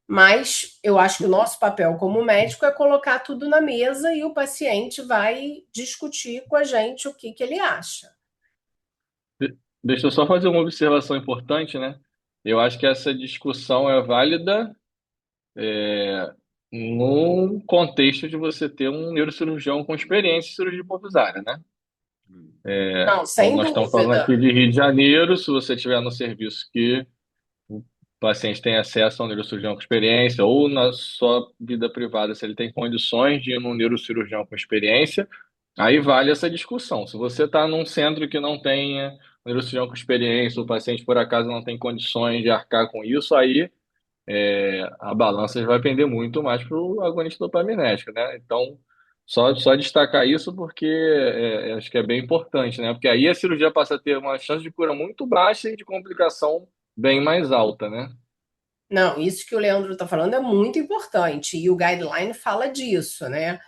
[SPEAKER 2] Mas eu acho que o nosso papel como médico é colocar tudo na mesa e o paciente vai discutir com a gente o que ele acha.
[SPEAKER 3] Deixa eu só fazer uma observação importante, né? Eu acho que essa discussão é válida no contexto de você ter um neurocirurgião com experiência em cirurgia hipofisária, né?
[SPEAKER 2] Não,
[SPEAKER 3] Então,
[SPEAKER 2] sem
[SPEAKER 3] nós estamos falando
[SPEAKER 2] dúvida.
[SPEAKER 3] aqui de Rio de Janeiro, se você estiver no serviço que o paciente tem acesso a um neurocirurgião com experiência, ou na sua vida privada, se ele tem condições de ir num neurocirurgião com experiência, aí vale essa discussão. Se você está num centro que não tenha um neurocirurgião com experiência, o paciente por acaso não tem condições de arcar com isso, aí a balança vai pender muito mais para o agonista dopaminérgico, né? Então, só destacar isso porque acho que é bem importante, né? Porque aí a cirurgia passa a ter uma chance de cura muito baixa e de complicação bem mais alta, né?
[SPEAKER 2] Não, isso que o Leandro está falando é muito importante e o guideline fala disso, né?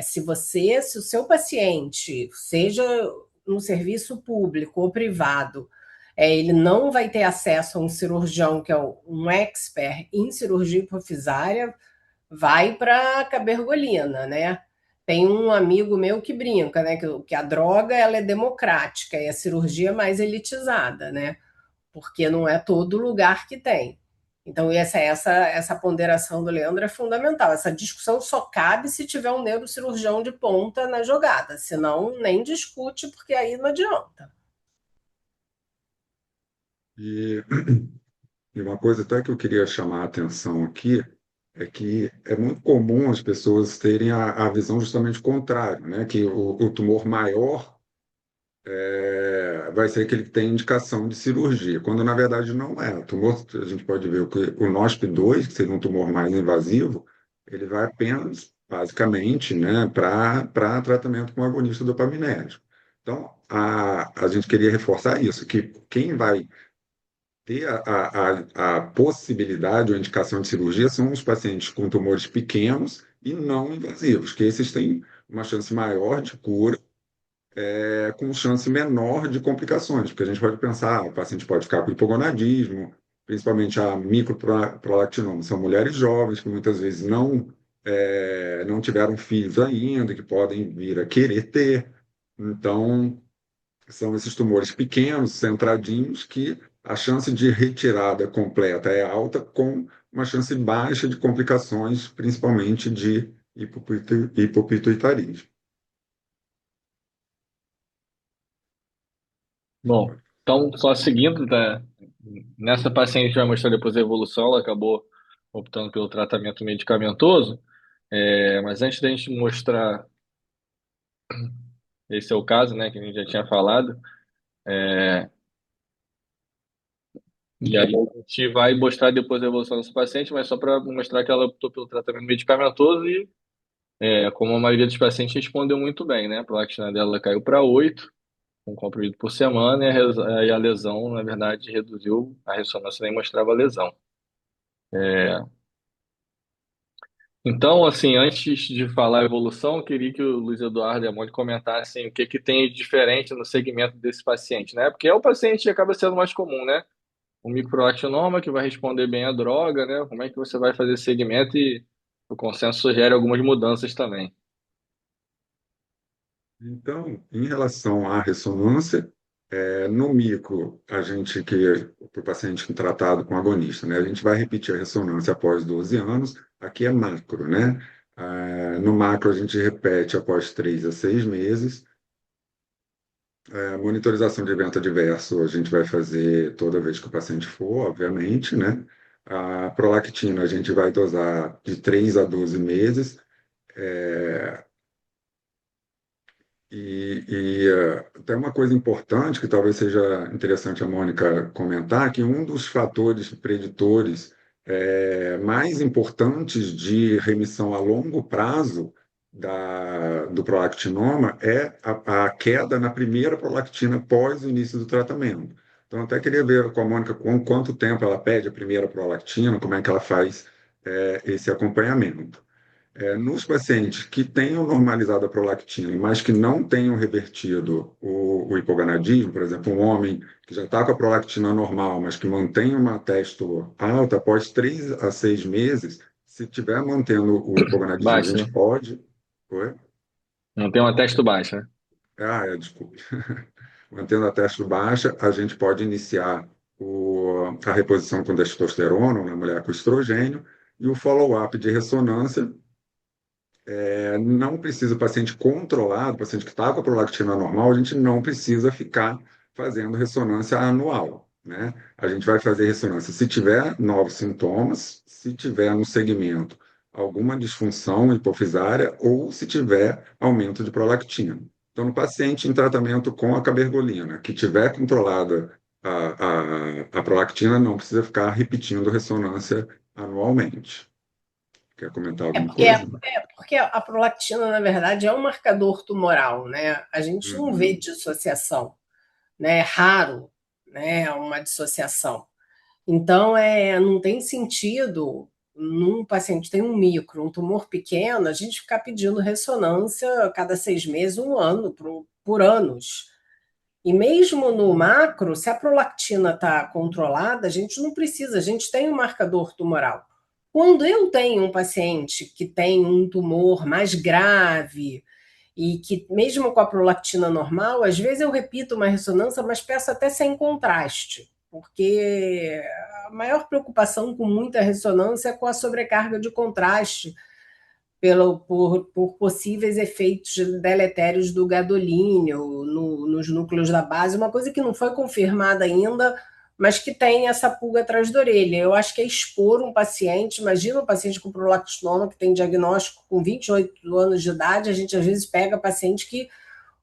[SPEAKER 2] Se o seu paciente, seja no serviço público ou privado, ele não vai ter acesso a um cirurgião que é um expert em cirurgia hipofisária, vai para a cabergolina, né? Tem um amigo meu que brinca, né? Que a droga ela é democrática e a cirurgia é mais elitizada, né? Porque não é todo lugar que tem. Então, essa ponderação do Leandro é fundamental. Essa discussão só cabe se tiver um neurocirurgião de ponta na jogada, senão nem discute, porque aí não adianta.
[SPEAKER 4] E, e uma coisa até que eu queria chamar a atenção aqui é que é muito comum as pessoas terem a visão justamente contrária, né? Que o tumor maior vai ser aquele que tem indicação de cirurgia, quando na verdade não é. O tumor, a gente pode ver que o NOSP2, que seria um tumor mais invasivo, ele vai apenas, basicamente, né, para tratamento com agonista dopaminérgico. Então, a gente queria reforçar isso, que quem vai ter a possibilidade ou indicação de cirurgia são os pacientes com tumores pequenos e não invasivos, que esses têm uma chance maior de cura com chance menor de complicações, porque a gente pode pensar, o paciente pode ficar com hipogonadismo, principalmente a microprolactinoma. São mulheres jovens que muitas vezes não não tiveram filhos ainda, que podem vir a querer ter. Então, são esses tumores pequenos, centradinhos, que a chance de retirada completa é alta, com uma chance baixa de complicações, principalmente de hipopituitarismo.
[SPEAKER 3] Bom, então, só seguindo, né? Nessa paciente a gente vai mostrar depois a evolução, ela acabou optando pelo tratamento medicamentoso. Mas antes da gente mostrar, esse é o caso, né, que a gente já tinha falado, e aí a gente vai mostrar depois a evolução dessa paciente, mas só para mostrar que ela optou pelo tratamento medicamentoso e, como a maioria dos pacientes respondeu muito bem, né, a prolactina dela caiu para 8, um comprimido por semana, e a lesão, na verdade, reduziu, a ressonância nem mostrava a lesão. Então, assim, antes de falar a evolução, eu queria que o Luiz Eduardo e a Mônica comentassem o que que tem de diferente no segmento desse paciente, né? Porque é o paciente que acaba sendo mais comum, né? O microatinoma que vai responder bem à droga, né? Como é que você vai fazer esse segmento e o consenso sugere algumas mudanças também.
[SPEAKER 4] Então, em relação à ressonância, no micro, a gente que o paciente tratado com agonista, né? A gente vai repetir a ressonância após 12 anos. Aqui é macro, né? No macro, a gente repete após 3 a 6 meses. Monitorização de evento adverso, a gente vai fazer toda vez que o paciente for, obviamente, né? A prolactina, a gente vai dosar de 3 a 12 meses. É, tem uma coisa importante que talvez seja interessante a Mônica comentar, que um dos fatores preditores mais importantes de remissão a longo prazo do prolactinoma é a queda na primeira prolactina pós o início do tratamento. Então, até queria ver com a Mônica quanto tempo ela pede a primeira prolactina, como é que ela faz esse acompanhamento. Nos pacientes que tenham normalizado a prolactina, mas que não tenham revertido o hipogonadismo, por exemplo, um homem que já está com a prolactina normal, mas que mantém uma testo alta, após 3 a 6 meses, se tiver mantendo o hipogonadismo, a
[SPEAKER 3] Baixo,
[SPEAKER 4] gente
[SPEAKER 3] né?
[SPEAKER 4] pode. Oi?
[SPEAKER 3] Não tem uma testo baixa, né?
[SPEAKER 4] Desculpe. Mantendo a testo baixa, a gente pode iniciar a reposição com testosterona na mulher com estrogênio e o follow-up de ressonância. Não precisa, o paciente controlado, o paciente que está com a prolactina normal, a gente não precisa ficar fazendo ressonância anual, né? A gente vai fazer ressonância se tiver novos sintomas, se tiver no segmento alguma disfunção hipofisária ou se tiver aumento de prolactina. Então, no paciente em tratamento com a cabergolina, que tiver controlada a prolactina, não precisa ficar repetindo ressonância anualmente. Quer comentar
[SPEAKER 2] É
[SPEAKER 4] alguma
[SPEAKER 2] porque,
[SPEAKER 4] coisa?
[SPEAKER 2] porque a prolactina, na verdade, é um marcador tumoral, né? A gente não vê
[SPEAKER 4] Uhum.
[SPEAKER 2] dissociação, né? É raro, né, uma dissociação. Então, não tem sentido num paciente que tem um micro, um tumor pequeno, a gente ficar pedindo ressonância a cada 6 meses, um ano, por anos. E mesmo no macro, se a prolactina está controlada, a gente não precisa, a gente tem um marcador tumoral. Quando eu tenho um paciente que tem um tumor mais grave e que, mesmo com a prolactina normal, às vezes eu repito uma ressonância, mas peço até sem contraste, porque a maior preocupação com muita ressonância é com a sobrecarga de contraste por possíveis efeitos deletérios do gadolínio nos núcleos da base, uma coisa que não foi confirmada ainda, mas que tem essa pulga atrás da orelha. Eu acho que é expor um paciente, imagina um paciente com prolactinoma que tem diagnóstico com 28 anos de idade, a gente às vezes pega paciente que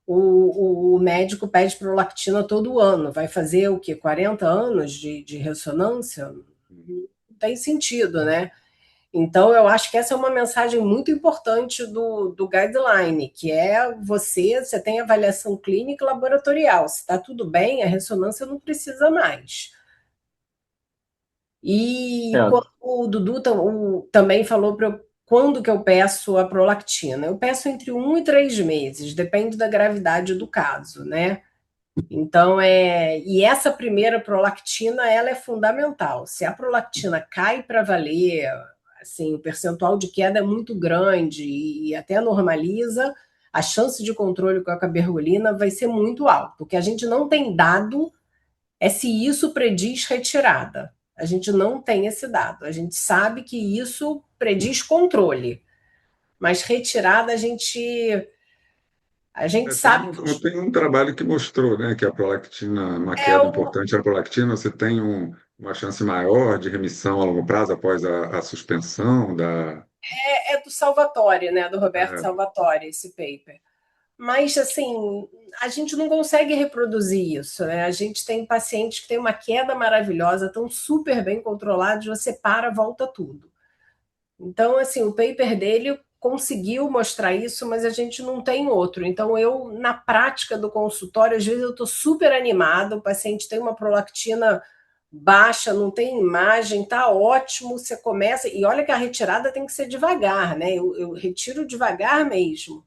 [SPEAKER 2] o médico pede prolactina todo ano, vai fazer o quê? 40 anos de ressonância? Não tem sentido, né? Então, eu acho que essa é uma mensagem muito importante do guideline, que é você tem avaliação clínica e laboratorial. Se está tudo bem, a ressonância não precisa mais. E
[SPEAKER 3] É,
[SPEAKER 2] quando o Dudu também falou para quando que eu peço a prolactina. Eu peço entre 1 e 3 meses, depende da gravidade do caso, né? Então, e essa primeira prolactina, ela é fundamental. Se a prolactina cai para valer, assim, o percentual de queda é muito grande e até normaliza, a chance de controle com a cabergolina vai ser muito alta. O que a gente não tem dado é se isso prediz retirada. A gente não tem esse dado. A gente sabe que isso prediz controle, mas retirada a gente sabe que
[SPEAKER 4] Tem um trabalho que mostrou, né, que a prolactina, uma
[SPEAKER 2] é
[SPEAKER 4] queda
[SPEAKER 2] o
[SPEAKER 4] importante na prolactina, você tem uma chance maior de remissão a longo prazo após a suspensão da.
[SPEAKER 2] é do Salvatore, né, do Roberto
[SPEAKER 4] É,
[SPEAKER 2] Salvatore, esse paper. Mas, assim, a gente não consegue reproduzir isso, né? A gente tem pacientes que têm uma queda maravilhosa, estão super bem controlados, você para, volta tudo. Então, assim, o paper dele conseguiu mostrar isso, mas a gente não tem outro. Então, eu, na prática do consultório, às vezes eu estou super animada, o paciente tem uma prolactina baixa, não tem imagem, tá ótimo, você começa. E olha que a retirada tem que ser devagar, né? Eu retiro devagar mesmo.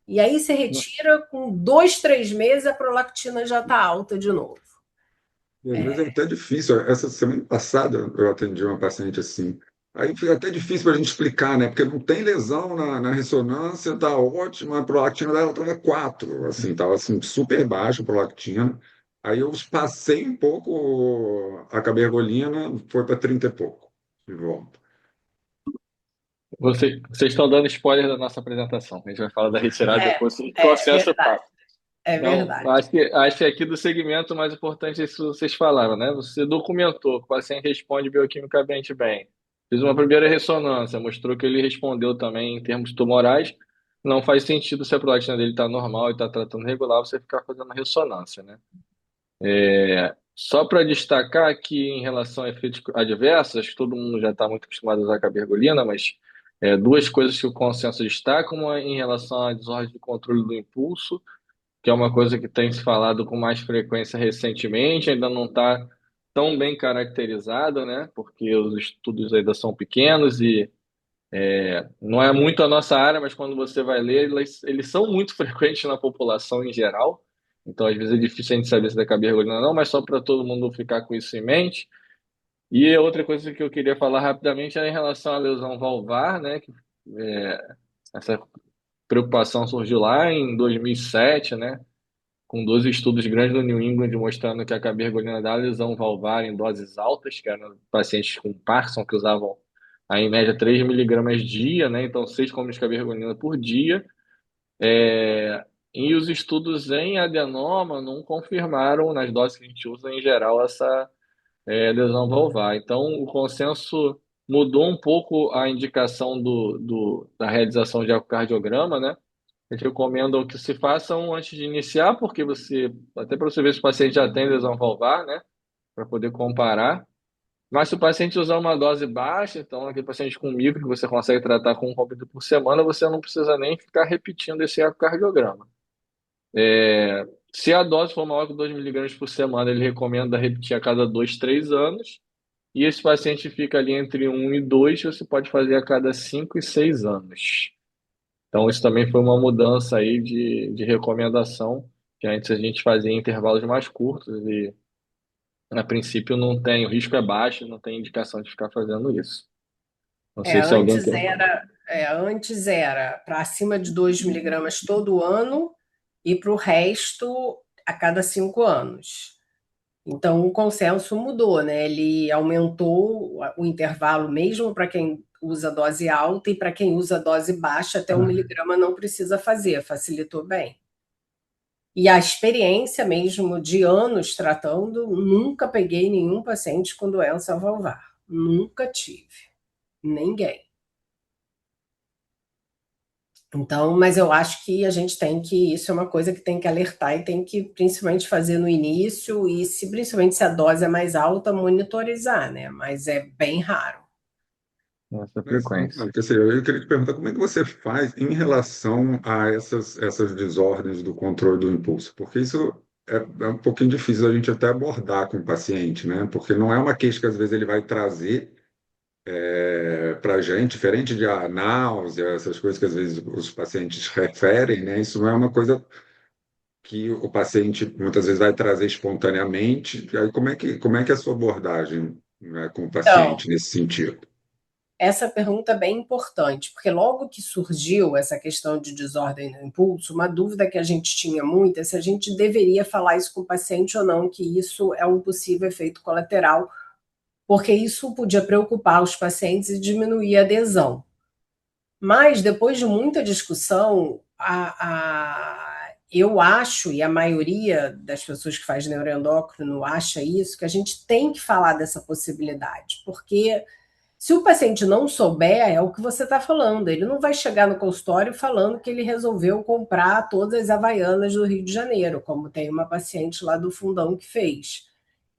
[SPEAKER 2] E aí você retira, com 2, 3 meses, a prolactina já está alta de novo.
[SPEAKER 4] e às vezes é até difícil. Essa semana passada eu atendi uma paciente assim. Aí fica até difícil para a gente explicar, né? Porque não tem lesão na ressonância, tá ótima, a prolactina dela estava 4, assim, estava assim, super baixa a prolactina. Aí eu passei um pouco a cabergolina, foi para 30 e pouco, de volta.
[SPEAKER 3] Vocês estão dando spoiler da nossa apresentação. A gente vai falar da retirada
[SPEAKER 2] É,
[SPEAKER 3] depois do
[SPEAKER 2] é
[SPEAKER 3] processo
[SPEAKER 2] verdade,
[SPEAKER 3] papo.
[SPEAKER 2] é
[SPEAKER 3] Então,
[SPEAKER 2] verdade.
[SPEAKER 3] acho que aqui do segmento o mais importante é isso que vocês falaram, né? Você documentou que o paciente responde bioquimicamente bem. Fez uma primeira ressonância, mostrou que ele respondeu também em termos tumorais. Não faz sentido se a prolactina dele está normal e está tratando regular, você ficar fazendo ressonância, né? Só para destacar aqui em relação a efeitos adversos, acho que todo mundo já está muito acostumado a usar cabergolina, mas duas coisas que o consenso destaca, uma em relação à desordem de controle do impulso, que é uma coisa que tem se falado com mais frequência recentemente, ainda não está tão bem caracterizada, né? Porque os estudos ainda são pequenos e não é muito a nossa área, mas quando você vai ler, eles são muito frequentes na população em geral. Então, às vezes é difícil a gente saber se é da cabergolina ou não, mas só para todo mundo ficar com isso em mente. E a outra coisa que eu queria falar rapidamente é em relação à lesão valvar, né? Essa preocupação surgiu lá em 2007, né? Com 12 estudos grandes do New England mostrando que a cabergolina dá lesão valvar em doses altas, que eram pacientes com Parkinson que usavam aí, em média 3 miligramas dia, né? Então 6 colônicas de cabergolina por dia. E os estudos em adenoma não confirmaram, nas doses que a gente usa em geral, essa lesão valvar. Então o consenso mudou um pouco a indicação da realização de ecocardiograma, né? Eles recomendam que se façam antes de iniciar, porque até para você ver se o paciente já tem lesão valvar, né? Para poder comparar. Mas se o paciente usar uma dose baixa, então aquele paciente com micro que você consegue tratar com um comprimido por semana, você não precisa nem ficar repetindo esse ecocardiograma. Se a dose for maior que 2 miligramas por semana, ele recomenda repetir a cada 2, 3 anos. E esse paciente fica ali entre 1 e 2, você pode fazer a cada 5 e 6 anos. Então, isso também foi uma mudança aí de recomendação, que antes a gente fazia em intervalos mais curtos e, a princípio, não tem, o risco é baixo, não tem indicação de ficar fazendo isso. Não
[SPEAKER 2] É,
[SPEAKER 3] sei se alguém
[SPEAKER 2] antes
[SPEAKER 3] tem.
[SPEAKER 2] era, antes era para acima de 2 miligramas todo ano e para o resto a cada 5 anos. Então, o consenso mudou, né? Ele aumentou o intervalo mesmo para quem usa dose alta e para quem usa dose baixa, até 1 miligrama não precisa fazer, facilitou bem. E a experiência mesmo de anos tratando, nunca peguei nenhum paciente com doença valvar. Nunca tive. Ninguém. Então, mas eu acho que a gente tem que, isso é uma coisa que tem que alertar e tem que principalmente fazer no início e se principalmente se a dose é mais alta, monitorizar, né? Mas é bem raro.
[SPEAKER 3] Essa
[SPEAKER 4] Mas,
[SPEAKER 3] frequência.
[SPEAKER 4] porque, assim, eu queria te perguntar como é que você faz em relação a essas desordens do controle do impulso? Porque isso é um pouquinho difícil a gente até abordar com o paciente, né? Porque não é uma queixa que às vezes ele vai trazer para a gente, diferente de náusea, essas coisas que às vezes os pacientes referem, né? Isso não é uma coisa que o paciente muitas vezes vai trazer espontaneamente. E aí, como é que é a sua abordagem, né, com o
[SPEAKER 2] Então,
[SPEAKER 4] paciente nesse sentido?
[SPEAKER 2] Essa pergunta é bem importante, porque logo que surgiu essa questão de desordem do impulso, uma dúvida que a gente tinha muito é se a gente deveria falar isso com o paciente ou não, que isso é um possível efeito colateral, porque isso podia preocupar os pacientes e diminuir a adesão. Mas, depois de muita discussão, eu acho, e a maioria das pessoas que faz neuroendócrino acha isso, que a gente tem que falar dessa possibilidade, porque se o paciente não souber, é o que você está falando, ele não vai chegar no consultório falando que ele resolveu comprar todas as Havaianas do Rio de Janeiro, como tem uma paciente lá do Fundão que fez.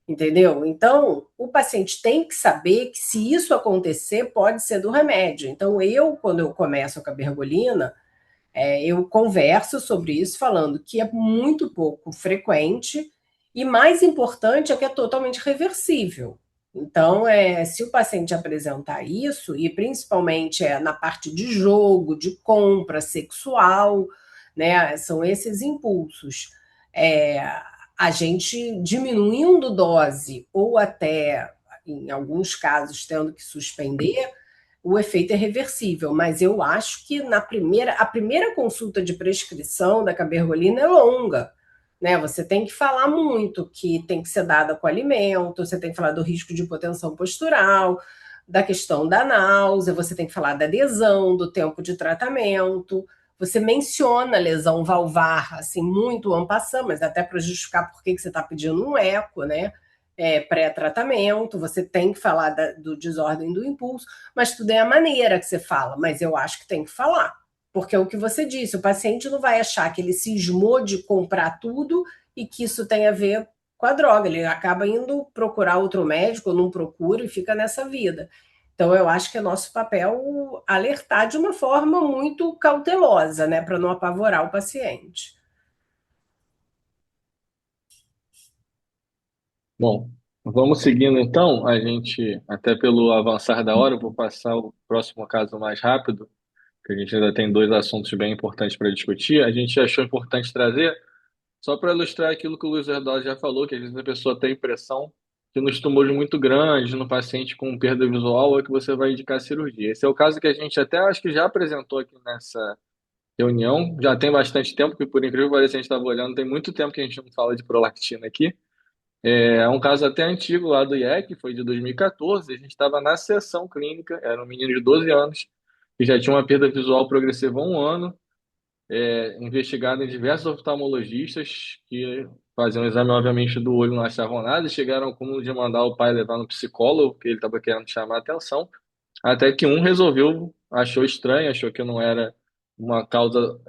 [SPEAKER 2] Entendeu? Então, o paciente tem que saber que se isso acontecer, pode ser do remédio. Então, quando eu começo com a bergolina, eu converso sobre isso, falando que é muito pouco frequente e, mais importante, é que é totalmente reversível. Então, se o paciente apresentar isso, e principalmente na parte de jogo, de compra sexual, né, são esses impulsos. É, a gente diminuindo dose ou até, em alguns casos, tendo que suspender, o efeito é reversível, mas eu acho que a primeira consulta de prescrição da cabergolina é longa, né? Você tem que falar muito que tem que ser dada com alimento, você tem que falar do risco de hipotensão postural, da questão da náusea, você tem que falar da adesão, do tempo de tratamento. Você menciona lesão valvar, assim, muito en passant, mas até para justificar por que você está pedindo um eco, né? Pré-tratamento, você tem que falar do desordem do impulso, mas tudo é a maneira que você fala, mas eu acho que tem que falar, porque é o que você disse, o paciente não vai achar que ele cismou de comprar tudo e que isso tem a ver com a droga, ele acaba indo procurar outro médico, ou não procura e fica nessa vida. Então, eu acho que é nosso papel alertar de uma forma muito cautelosa, né, para não apavorar o paciente.
[SPEAKER 3] Bom, vamos seguindo então. A gente, até pelo avançar da hora, eu vou passar o próximo caso mais rápido, que a gente ainda tem dois assuntos bem importantes para discutir. A gente achou importante trazer, só para ilustrar aquilo que o Luiz Erdós já falou, que às vezes a pessoa tem a impressão que nos tumores muito grandes, no paciente com perda visual, é que você vai indicar cirurgia. Esse é o caso que a gente até acho que já apresentou aqui nessa reunião, já tem bastante tempo, que por incrível que pareça a gente estava olhando, tem muito tempo que a gente não fala de prolactina aqui. É um caso até antigo lá do IEC, foi de 2014. A gente estava na sessão clínica, era um menino de 12 anos, que já tinha uma perda visual progressiva há um ano, investigado em diversos oftalmologistas que faziam um exame, obviamente, do olho, não achavam nada, e chegaram ao cúmulo de mandar o pai levar no psicólogo, que ele estava querendo chamar a atenção, até que um resolveu, achou estranho, achou que não era uma causa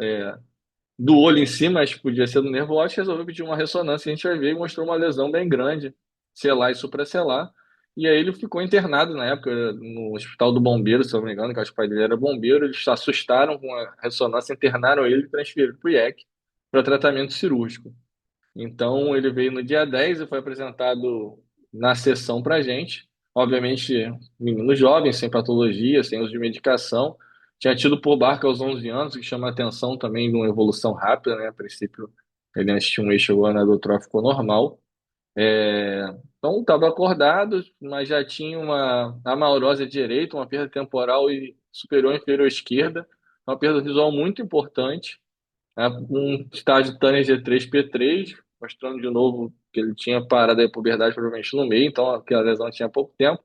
[SPEAKER 3] do olho em si, mas podia ser do nervo óptico, resolveu pedir uma ressonância. A gente vai ver e mostrou uma lesão bem grande, celar e supracelar. E aí ele ficou internado na época no Hospital do Bombeiro, se eu não me engano, que acho que o pai dele era bombeiro. Eles se assustaram com a ressonância, internaram ele e transferiram para o IEC para tratamento cirúrgico. Então ele veio no dia 10 e foi apresentado na sessão para a gente. Obviamente, menino jovem, sem patologia, sem uso de medicação. Tinha tido por barca aos 11 anos, o que chama a atenção também de uma evolução rápida, né? A princípio, ele antes tinha um eixo gonadotrófico normal. Então, estava acordado, mas já tinha uma amaurose direita, uma perda temporal e superior e inferior esquerda, uma perda visual muito importante, né? Um estágio Tanner G3P3, mostrando de novo que ele tinha parado a puberdade provavelmente no meio, então aquela lesão tinha pouco tempo,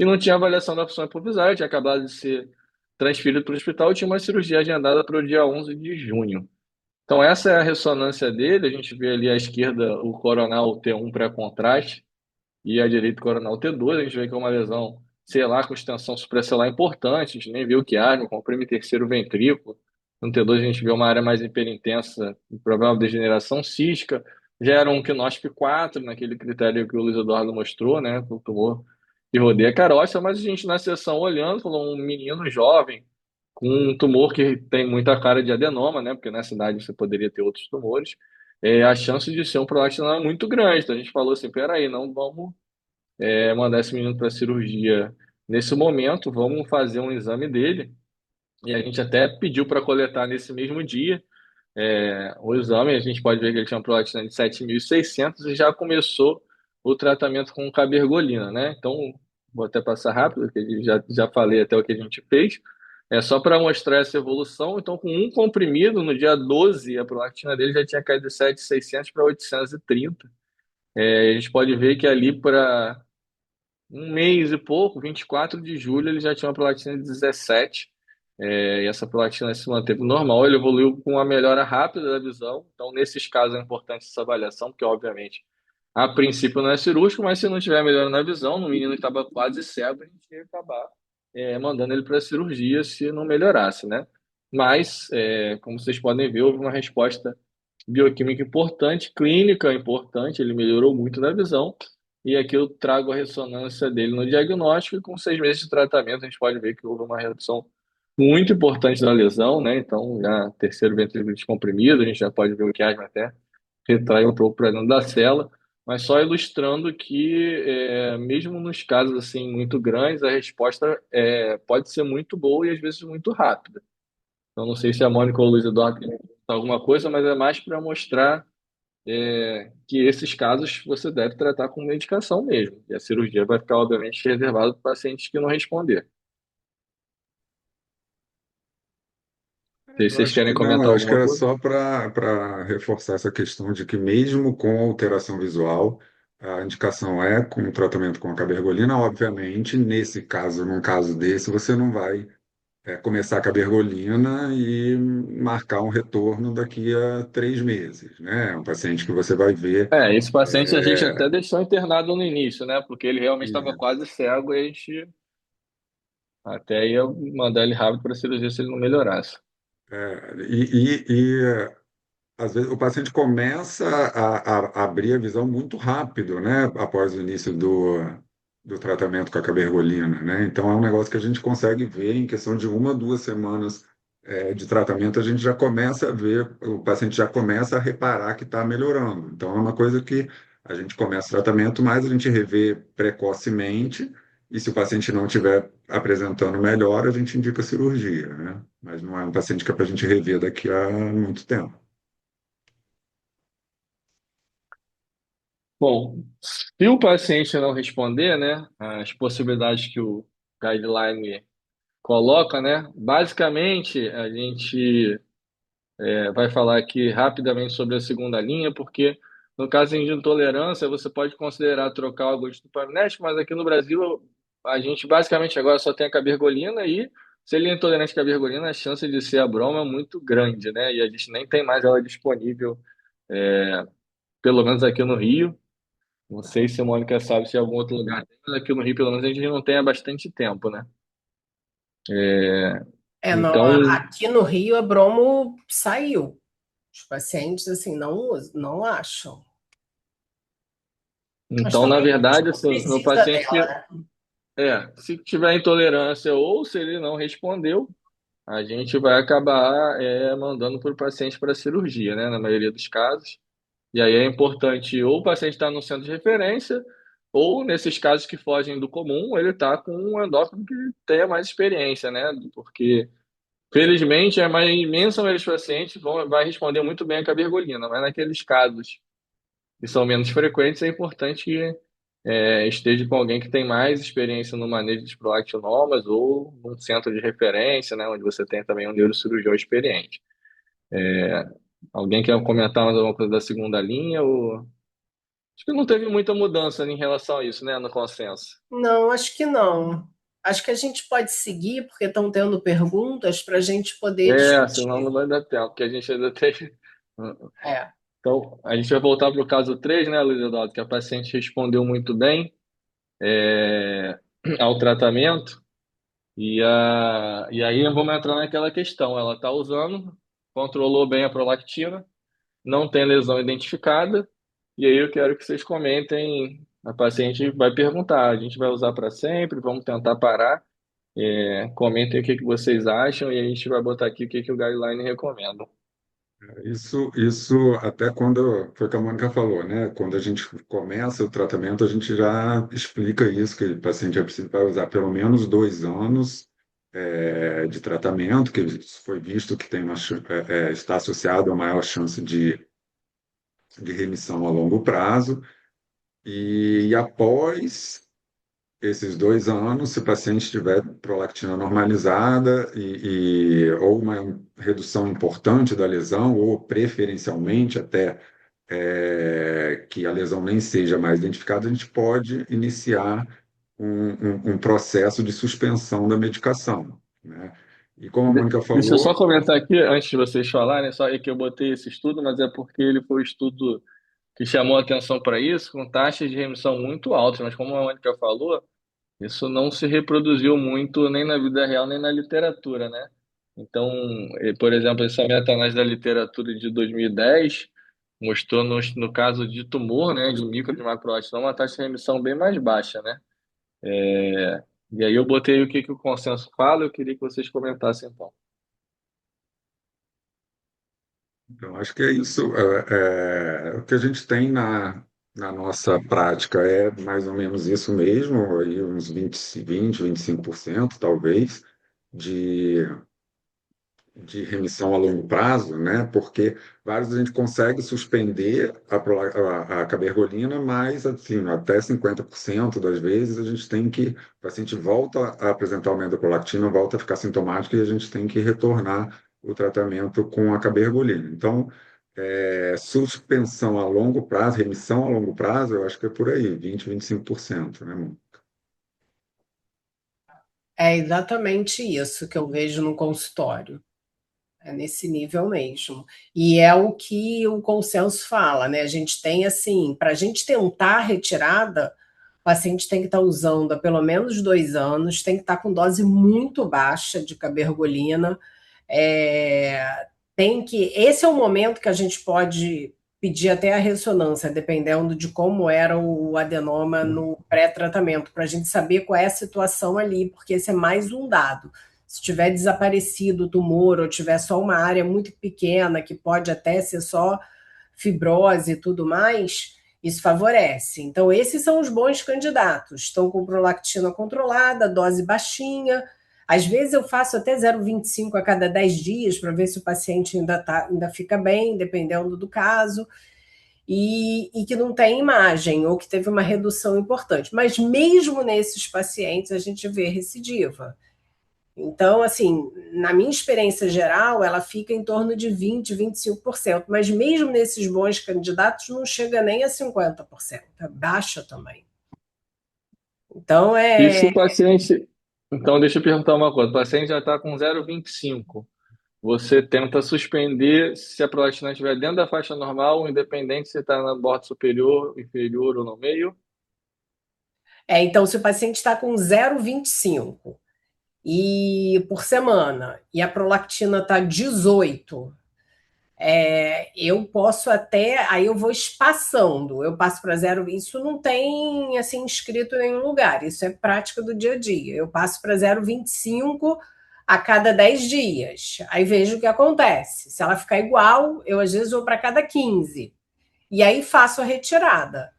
[SPEAKER 3] e não tinha avaliação da função hipovisória, tinha acabado de ser transferido para o hospital e tinha uma cirurgia agendada para o dia 11 de junho. Então essa é a ressonância dele, a gente vê ali à esquerda o coronal T1 pré-contraste e à direita o coronal T2, a gente vê que é uma lesão, sei lá, com extensão suprasselar importante, a gente nem viu o quiasma, comprime terceiro ventrículo. No T2 a gente vê uma área mais hiperintensa, um problema de degeneração cística, já era um Knosp 4, naquele critério que o Luiz Eduardo mostrou, né, o tumor que rodeia a carótida, mas a gente na sessão olhando, falou um menino jovem, com um tumor que tem muita cara de adenoma, né, porque nessa idade você poderia ter outros tumores, a chance de ser um prolactinoma é muito grande. Então a gente falou assim, peraí, não vamos mandar esse menino para cirurgia nesse momento, vamos fazer um exame dele. E a gente até pediu para coletar nesse mesmo dia o exame. A gente pode ver que ele tinha uma prolactina de 7.600 e já começou o tratamento com cabergolina, né? Então, vou até passar rápido, porque já falei até o que a gente fez. É só para mostrar essa evolução. Então, com um comprimido, no dia 12 a prolactina dele já tinha caído de 7.600 para 830. A gente pode ver que ali para um mês e pouco, 24 de julho, ele já tinha uma prolactina de 17. E essa prolactina se manteve normal, ele evoluiu com uma melhora rápida da visão. Então, nesses casos, é importante essa avaliação, porque, obviamente, a princípio não é cirúrgico, mas se não tiver melhora na visão, no menino que estava quase cego, a gente ia acabar mandando ele para a cirurgia se não melhorasse, né? Mas, como vocês podem ver, houve uma resposta bioquímica importante, clínica importante, ele melhorou muito na visão. E aqui eu trago a ressonância dele no diagnóstico, e com 6 meses de tratamento a gente pode ver que houve uma redução muito importante da lesão, né? Então, já terceiro ventrículo descomprimido, a gente já pode ver o quiasma até retrai um pouco para dentro da célula, mas só ilustrando que, mesmo nos casos assim muito grandes, a resposta pode ser muito boa e às vezes muito rápida. Então, não sei se a Mônica ou o Luiz Eduardo querem comentar alguma coisa, mas é mais para mostrar que esses casos você deve tratar com medicação mesmo. E a cirurgia vai ficar, obviamente, reservada para pacientes que não responder. Não sei se
[SPEAKER 4] Eu
[SPEAKER 3] vocês
[SPEAKER 4] acho
[SPEAKER 3] querem
[SPEAKER 4] que não,
[SPEAKER 3] comentar
[SPEAKER 4] eu acho que
[SPEAKER 3] alguma
[SPEAKER 4] era
[SPEAKER 3] coisa.
[SPEAKER 4] só para reforçar essa questão de que mesmo com alteração visual, a indicação é com tratamento com a cabergolina. Obviamente, nesse caso, num caso desse, você não vai começar com a cabergolina e marcar um retorno daqui a 3 meses, né? É um paciente que você vai ver.
[SPEAKER 3] Esse paciente a gente
[SPEAKER 4] é,
[SPEAKER 3] até deixou internado no início, né? Porque ele realmente estava
[SPEAKER 4] e,
[SPEAKER 3] quase cego e a gente até ia mandar ele rápido para a cirurgia se ele não melhorasse.
[SPEAKER 4] e, às vezes o paciente começa a abrir a visão muito rápido, né? Após o início do tratamento com a cabergolina, né? Então é um negócio que a gente consegue ver em questão de 1, 2 semanas de tratamento, a gente já começa a ver, o paciente já começa a reparar que está melhorando. Então é uma coisa que a gente começa o tratamento, mas a gente revê precocemente, e se o paciente não estiver apresentando melhor, a gente indica cirurgia, né? Mas não é um paciente que é para a gente rever daqui a muito tempo.
[SPEAKER 3] Bom, se o paciente não responder, né, as possibilidades que o guideline coloca, né, basicamente a gente vai falar aqui rapidamente sobre a segunda linha, porque no caso de intolerância, você pode considerar trocar o agosto do paminete, mas aqui no Brasil a gente basicamente agora só tem a cabergolina e se ele é intolerante à cabergolina, a chance de ser a broma é muito grande, né? E a gente nem tem mais ela disponível, pelo menos aqui no Rio. Não sei se a Mônica sabe se em algum outro lugar tem, mas aqui no Rio, pelo menos, a gente não tem há bastante tempo, né?
[SPEAKER 2] Não,
[SPEAKER 3] Então,
[SPEAKER 2] aqui no Rio a bromo saiu. Os pacientes assim não acham. Mas
[SPEAKER 3] então, na
[SPEAKER 2] também a gente
[SPEAKER 3] verdade,
[SPEAKER 2] não
[SPEAKER 3] assim, no
[SPEAKER 2] precisa
[SPEAKER 3] paciente que
[SPEAKER 2] dela, né?
[SPEAKER 3] se tiver intolerância ou se ele não respondeu, a gente vai acabar mandando para o paciente para cirurgia, né? Na maioria dos casos. E aí é importante ou o paciente estar no centro de referência, ou nesses casos que fogem do comum, ele está com um endócrino que tenha mais experiência, né? Porque felizmente, a mais imensa maioria dos pacientes vai responder muito bem a cabergolina, mas naqueles casos que são menos frequentes, é importante que esteja com alguém que tem mais experiência no manejo de prolactinomas ou num centro de referência, né, onde você tem também um neurocirurgião experiente. Alguém quer comentar mais alguma coisa da segunda linha? Ou... Acho que não teve muita mudança em relação a isso, né, no consenso.
[SPEAKER 2] Não, acho que não. Acho que a gente pode seguir, porque estão tendo perguntas para a gente poder
[SPEAKER 3] Senão
[SPEAKER 2] discutir.
[SPEAKER 3] não vai dar tempo, porque a gente ainda tem.
[SPEAKER 2] É.
[SPEAKER 3] Então, a gente vai voltar para o caso 3, né, Luiz Eduardo, que a paciente respondeu muito bem ao tratamento. E aí vamos entrar naquela questão. Ela está usando, controlou bem a prolactina, não tem lesão identificada. E aí eu quero que vocês comentem. A paciente vai perguntar: a gente vai usar para sempre? Vamos tentar parar? Comentem o que que vocês acham e a gente vai botar aqui o que que o guideline recomenda.
[SPEAKER 4] Isso até quando foi o que a Mônica falou, né? Quando a gente começa o tratamento, a gente já explica isso, que o paciente vai usar pelo menos 2 anos de tratamento, que isso foi visto que tem está associado a maior chance de remissão a longo prazo, e após esses 2 anos, se o paciente tiver prolactina normalizada ou uma redução importante da lesão, ou preferencialmente até que a lesão nem seja mais identificada, a gente pode iniciar um processo de suspensão da medicação, né? E como a Mônica
[SPEAKER 3] Deixa eu só
[SPEAKER 4] falou,
[SPEAKER 3] comentar aqui, antes de vocês falarem, só é que eu botei esse estudo, mas é porque ele foi o estudo que chamou a atenção para isso, com taxas de remissão muito altas, mas como a Mônica falou, isso não se reproduziu muito nem na vida real, nem na literatura, né? Então, por exemplo, essa meta-análise da literatura de 2010 mostrou no caso de tumor, né, de micro de macrológicos, uma taxa de remissão bem mais baixa, né? E aí eu botei o que que o consenso fala, eu queria que vocês comentassem então.
[SPEAKER 4] então, acho que é isso. O que a gente tem na nossa prática é mais ou menos isso mesmo, aí uns 25% talvez, de remissão a longo prazo, né? Porque vários a gente consegue suspender a cabergolina, mas assim, até 50% das vezes a gente tem que, o paciente volta a apresentar aumento da prolactina, volta a ficar sintomático e a gente tem que retornar o tratamento com a cabergolina. Então, suspensão a longo prazo, remissão a longo prazo, eu acho que é por aí, 20, 25%, né, amor?
[SPEAKER 2] É exatamente isso que eu vejo no consultório. É nesse nível mesmo. E é o que o consenso fala, né? A gente tem assim, para a gente tentar a retirada, o paciente tem que estar usando há pelo menos 2 anos, tem que estar com dose muito baixa de cabergolina. Tem que. Esse é o momento que a gente pode pedir até a ressonância, dependendo de como era o adenoma no pré-tratamento, para a gente saber qual é a situação ali, porque esse é mais um dado. Se tiver desaparecido o tumor ou tiver só uma área muito pequena, que pode até ser só fibrose e tudo mais, isso favorece. Então, esses são os bons candidatos. Estão com prolactina controlada, dose baixinha. Às vezes eu faço até 0,25 a cada 10 dias para ver se o paciente ainda fica bem, dependendo do caso, e que não tem imagem ou que teve uma redução importante. Mas mesmo nesses pacientes a gente vê recidiva. Então, assim, na minha experiência geral, ela fica em torno de 20, 25%, mas mesmo nesses bons candidatos não chega nem a 50%, é baixa também. Então,
[SPEAKER 3] E se o paciente. Então, deixa eu perguntar uma coisa. O paciente já está com 0,25. Você tenta suspender se a prolactina estiver dentro da faixa normal, independente se está na borda superior, inferior ou no meio?
[SPEAKER 2] então, se o paciente está com 0,25 e por semana e a prolactina está 18, eu posso até, aí eu vou espaçando, eu passo para 0, isso não tem assim escrito em nenhum lugar, isso é prática do dia a dia. Eu passo para 0,25 a cada 10 dias. Aí vejo o que acontece. Se ela ficar igual, eu às vezes vou para cada 15. E aí faço a retirada.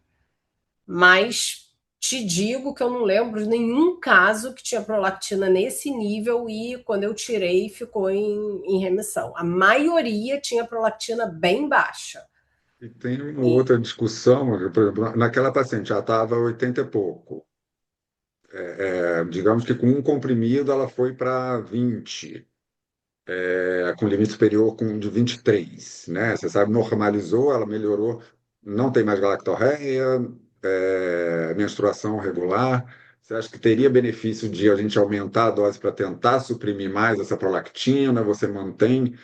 [SPEAKER 2] Mas te digo que eu não lembro de nenhum caso que tinha prolactina nesse nível e quando eu tirei ficou em remissão. A maioria tinha prolactina bem baixa.
[SPEAKER 4] E tem uma
[SPEAKER 2] E,
[SPEAKER 4] outra discussão, por exemplo, naquela paciente já estava 80 e pouco. Digamos que com um comprimido ela foi para 20, com limite superior de 23, né? Você sabe, normalizou, ela melhorou, não tem mais galactorreia, menstruação regular. Você acha que teria benefício de a gente aumentar a dose para tentar suprimir mais essa prolactina? Você mantém?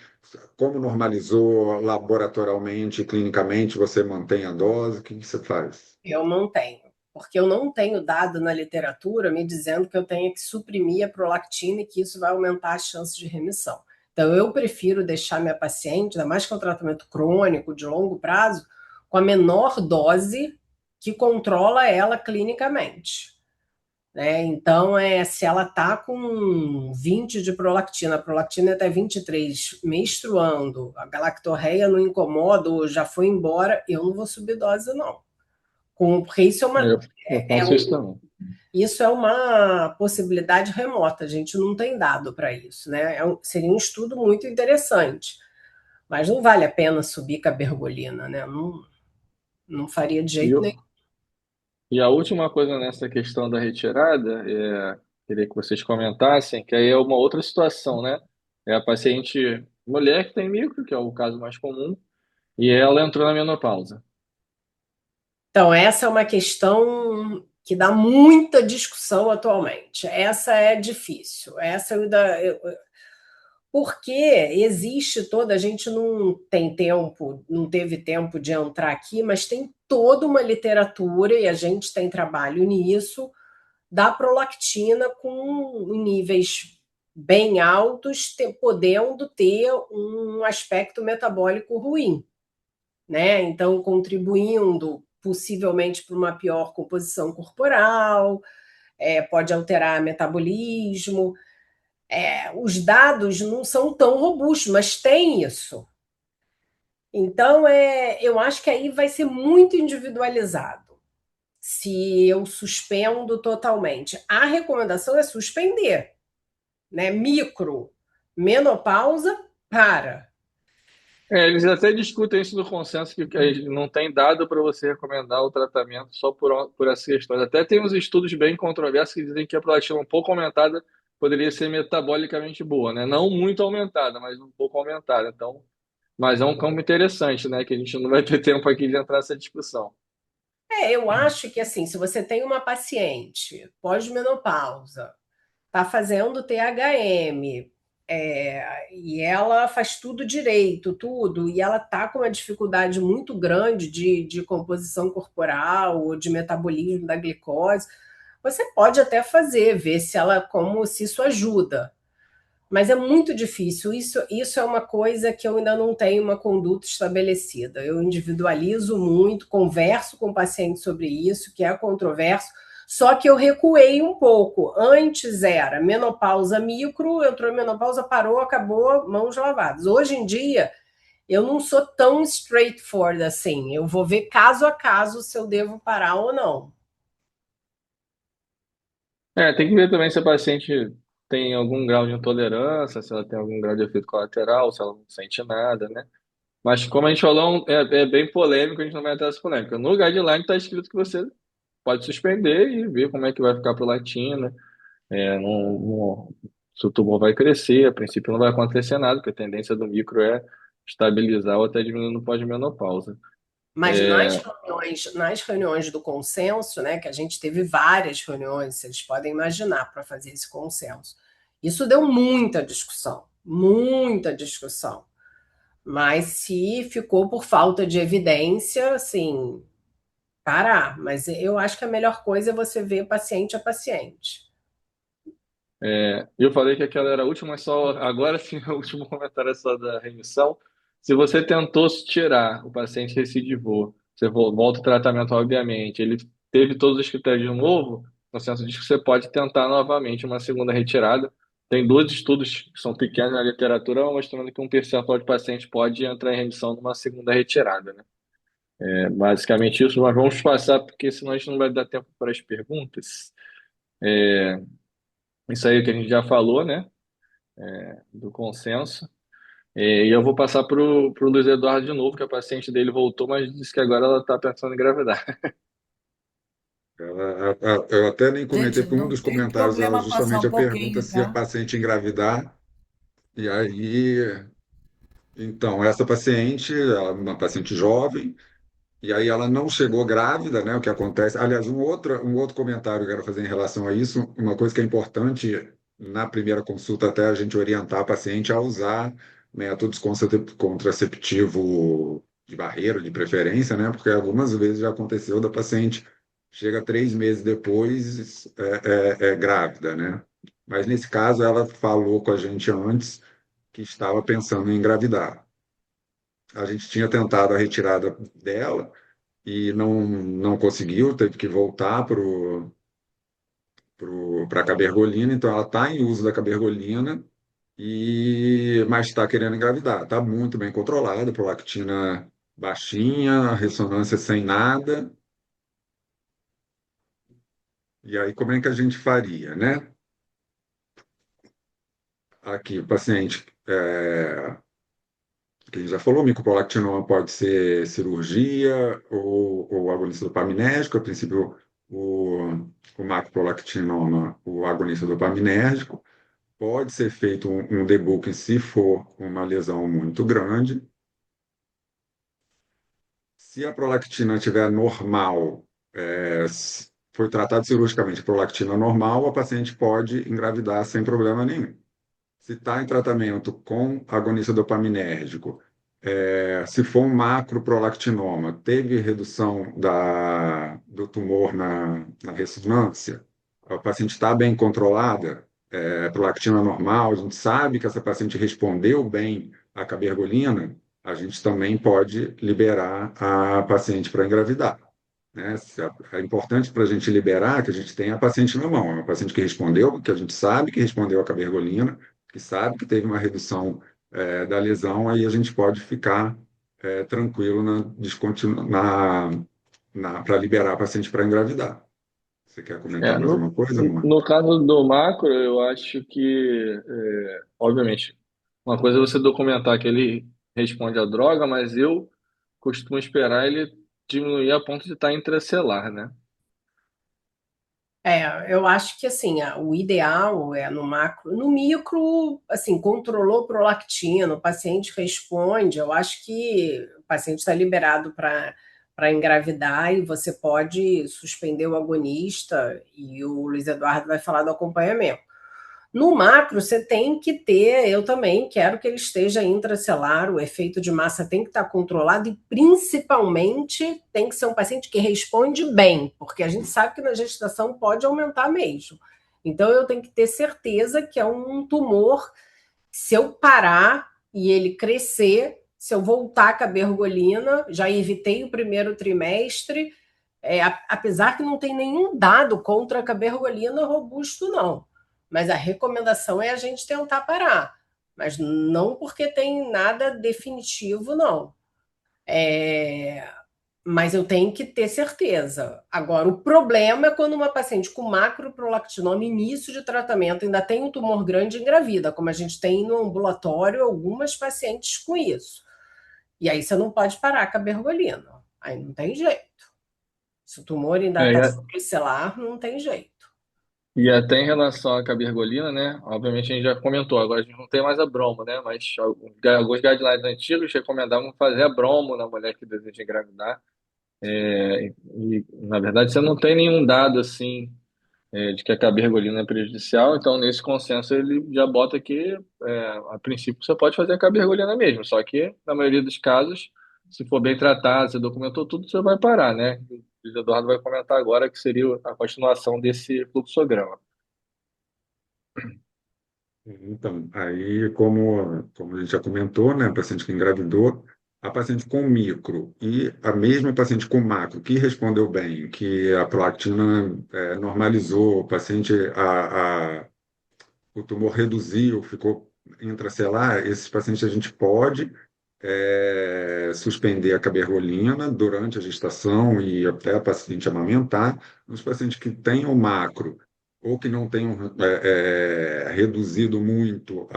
[SPEAKER 4] Como normalizou laboratorialmente, clinicamente, você mantém a dose? O que você faz?
[SPEAKER 2] eu não tenho, porque eu não tenho dado na literatura me dizendo que eu tenho que suprimir a prolactina e que isso vai aumentar a chance de remissão. Então, eu prefiro deixar minha paciente, ainda mais que é um tratamento crônico, de longo prazo, com a menor dose que controla ela clinicamente. Né? Então, se ela está com 20 de prolactina, a prolactina é até 23, menstruando, a galactorreia não incomoda ou já foi embora, eu não vou subir dose, não. Porque
[SPEAKER 3] Eu faço isso também.
[SPEAKER 2] isso é uma possibilidade remota, a gente não tem dado para isso. Né? Seria um estudo muito interessante, mas não vale a pena subir cabergolina, né? Não, não faria de
[SPEAKER 3] E
[SPEAKER 2] jeito nenhum.
[SPEAKER 3] eu, E a última coisa nessa questão da retirada, queria que vocês comentassem, que aí é uma outra situação, né? É a paciente mulher que tem micro, que é o caso mais comum, e ela entrou na menopausa.
[SPEAKER 2] Então, essa é uma questão que dá muita discussão atualmente. Essa é difícil. Porque existe toda, a gente não tem tempo, não teve tempo de entrar aqui, mas tem toda uma literatura e a gente tem trabalho nisso da prolactina com níveis bem altos, podendo ter um aspecto metabólico ruim, né? Então, contribuindo possivelmente para uma pior composição corporal, pode alterar metabolismo. Os dados não são tão robustos, mas tem isso. Então, eu acho que aí vai ser muito individualizado. Se eu suspendo totalmente. A recomendação é suspender, né? Micro, menopausa, para.
[SPEAKER 3] Eles até discutem isso no consenso, que não tem dado para você recomendar o tratamento só por essas questões. Até tem uns estudos bem controversos que dizem que a prolatina um pouco aumentada poderia ser metabolicamente boa, né? Não muito aumentada, mas um pouco aumentada. Então, mas é um campo interessante, né? Que a gente não vai ter tempo aqui de entrar nessa discussão.
[SPEAKER 2] Eu acho que assim, se você tem uma paciente pós-menopausa, está fazendo THM, e ela faz tudo direito, tudo, e ela está com uma dificuldade muito grande de composição corporal ou de metabolismo da glicose, você pode até fazer, ver se ela, como se isso ajuda. Mas é muito difícil. Isso é uma coisa que eu ainda não tenho uma conduta estabelecida. Eu individualizo muito, converso com o paciente sobre isso, que é controverso, só que eu recuei um pouco. Antes era menopausa micro, entrou em menopausa, parou, acabou, mãos lavadas. Hoje em dia, eu não sou tão straightforward assim. Eu vou ver caso a caso se eu devo parar ou não.
[SPEAKER 3] Tem que ver também se a paciente tem algum grau de intolerância, se ela tem algum grau de efeito colateral, se ela não sente nada, né? Mas como a gente falou, é bem polêmico, a gente não vai entrar nessa polêmica. No guideline está escrito que você pode suspender e ver como é que vai ficar a prolatina. Se o tumor vai crescer, a princípio não vai acontecer nada, porque a tendência do micro é estabilizar ou até diminuir no pós-menopausa.
[SPEAKER 2] Mas nas reuniões do consenso, né, que a gente teve várias reuniões, vocês podem imaginar, para fazer esse consenso. Isso deu muita discussão, muita discussão. Mas se ficou por falta de evidência, assim, parar. Mas eu acho que a melhor coisa é você ver paciente a paciente.
[SPEAKER 3] Eu falei que aquela era a última, mas só agora sim, o último comentário é só da remissão. Se você tentou tirar o paciente recidivou, você volta o tratamento, obviamente, ele teve todos os critérios de novo, no senso de que você pode tentar novamente uma segunda retirada. Tem dois estudos que são pequenos na literatura mostrando que um percentual de pacientes pode entrar em remissão numa segunda retirada, né? Basicamente isso, mas vamos passar, porque senão a gente não vai dar tempo para as perguntas. Isso aí que a gente já falou, né? Do consenso. E eu vou passar para o Luiz Eduardo de novo, que a paciente dele voltou, mas disse que agora ela está pensando em engravidar.
[SPEAKER 4] Eu até nem comentei,
[SPEAKER 1] Gente,
[SPEAKER 4] porque um
[SPEAKER 1] não
[SPEAKER 4] dos
[SPEAKER 1] tem
[SPEAKER 4] comentários era
[SPEAKER 1] problema passar
[SPEAKER 4] justamente
[SPEAKER 1] um
[SPEAKER 4] a pergunta
[SPEAKER 1] pouquinho,
[SPEAKER 4] se a
[SPEAKER 1] tá?
[SPEAKER 4] paciente engravidar. E aí, então, essa paciente, ela é uma paciente jovem, e aí ela não chegou grávida, né? O que acontece. Aliás, um outro comentário que eu quero fazer em relação a isso, uma coisa que é importante na primeira consulta, até a gente orientar a paciente a usar métodos contraceptivo de barreira, de preferência, né? Porque algumas vezes já aconteceu da paciente chega 3 meses depois é grávida, né? Mas nesse caso ela falou com a gente antes que estava pensando em engravidar. A gente tinha tentado a retirada dela e não conseguiu, teve que voltar para a cabergolina, então ela está em uso da cabergolina, mas está querendo engravidar. Está muito bem controlada, prolactina baixinha, ressonância sem nada. E aí, como é que a gente faria, né? Aqui, o paciente, que já falou, micoprolactinoma pode ser cirurgia ou agonista dopaminérgico, a princípio o macroprolactinoma, o agonista dopaminérgico. Pode ser feito um debulking se for uma lesão muito grande. Se a prolactina estiver normal, foi tratado cirurgicamente prolactina normal, a paciente pode engravidar sem problema nenhum. Se está em tratamento com agonista dopaminérgico, se for um macroprolactinoma, teve redução do tumor na ressonância, a paciente está bem controlada, prolactina normal, a gente sabe que essa paciente respondeu bem à cabergolina, a gente também pode liberar a paciente para engravidar, né? É importante para a gente liberar que a gente tenha a paciente na mão. É uma paciente que respondeu, que a gente sabe que respondeu à cabergolina, que sabe que teve uma redução da lesão, aí a gente pode ficar tranquilo para liberar a paciente para engravidar. Você quer comentar mais
[SPEAKER 3] No,
[SPEAKER 4] alguma coisa, Luan?
[SPEAKER 3] no caso do macro, eu acho que, obviamente, uma coisa é você documentar que ele responde à droga, mas eu costumo esperar ele diminuir a ponto de estar intracelular, né?
[SPEAKER 2] Eu acho que assim, o ideal é no macro, no micro, assim, controlou prolactina, o paciente responde, eu acho que o paciente está liberado para engravidar e você pode suspender o agonista e o Luiz Eduardo vai falar do acompanhamento. No macro, você tem que ter, eu também quero que ele esteja intracelular, o efeito de massa tem que estar controlado e, principalmente, tem que ser um paciente que responde bem, porque a gente sabe que na gestação pode aumentar mesmo. Então, eu tenho que ter certeza que é um tumor, se eu parar e ele crescer, se eu voltar com a bergolina, já evitei o primeiro trimestre, apesar que não tem nenhum dado contra a cabergolina robusto, não. Mas a recomendação é a gente tentar parar. Mas não porque tem nada definitivo, não. Mas eu tenho que ter certeza. Agora, o problema é quando uma paciente com macroprolactinoma, início de tratamento, ainda tem um tumor grande e engravida, como a gente tem no ambulatório algumas pacientes com isso. E aí você não pode parar com a bergolina. Aí não tem jeito. Se o tumor ainda
[SPEAKER 3] É,
[SPEAKER 2] está
[SPEAKER 3] e,
[SPEAKER 2] subcelular, não tem jeito.
[SPEAKER 3] e até em relação à cabergolina, né? Obviamente a gente já comentou, agora a gente não tem mais a bromo, né? Mas alguns guidelines antigos recomendavam fazer a bromo na mulher que deseja engravidar. Na verdade, você não tem nenhum dado assim de que a cabergolina é prejudicial, então nesse consenso ele já bota que, a princípio, você pode fazer a cabergolina mesmo, só que na maioria dos casos, se for bem tratado, você documentou tudo, você vai parar, né? O Luiz Eduardo vai comentar agora que seria a continuação desse fluxograma.
[SPEAKER 4] Então, aí, como a gente já comentou, né, a paciente que engravidou, a paciente com micro e a mesma paciente com macro, que respondeu bem, que a prolactina normalizou, o tumor reduziu, ficou intracelular, esses pacientes a gente pode suspender a cabergolina durante a gestação e até a paciente amamentar. Nos pacientes que têm o macro ou que não tenham reduzido muito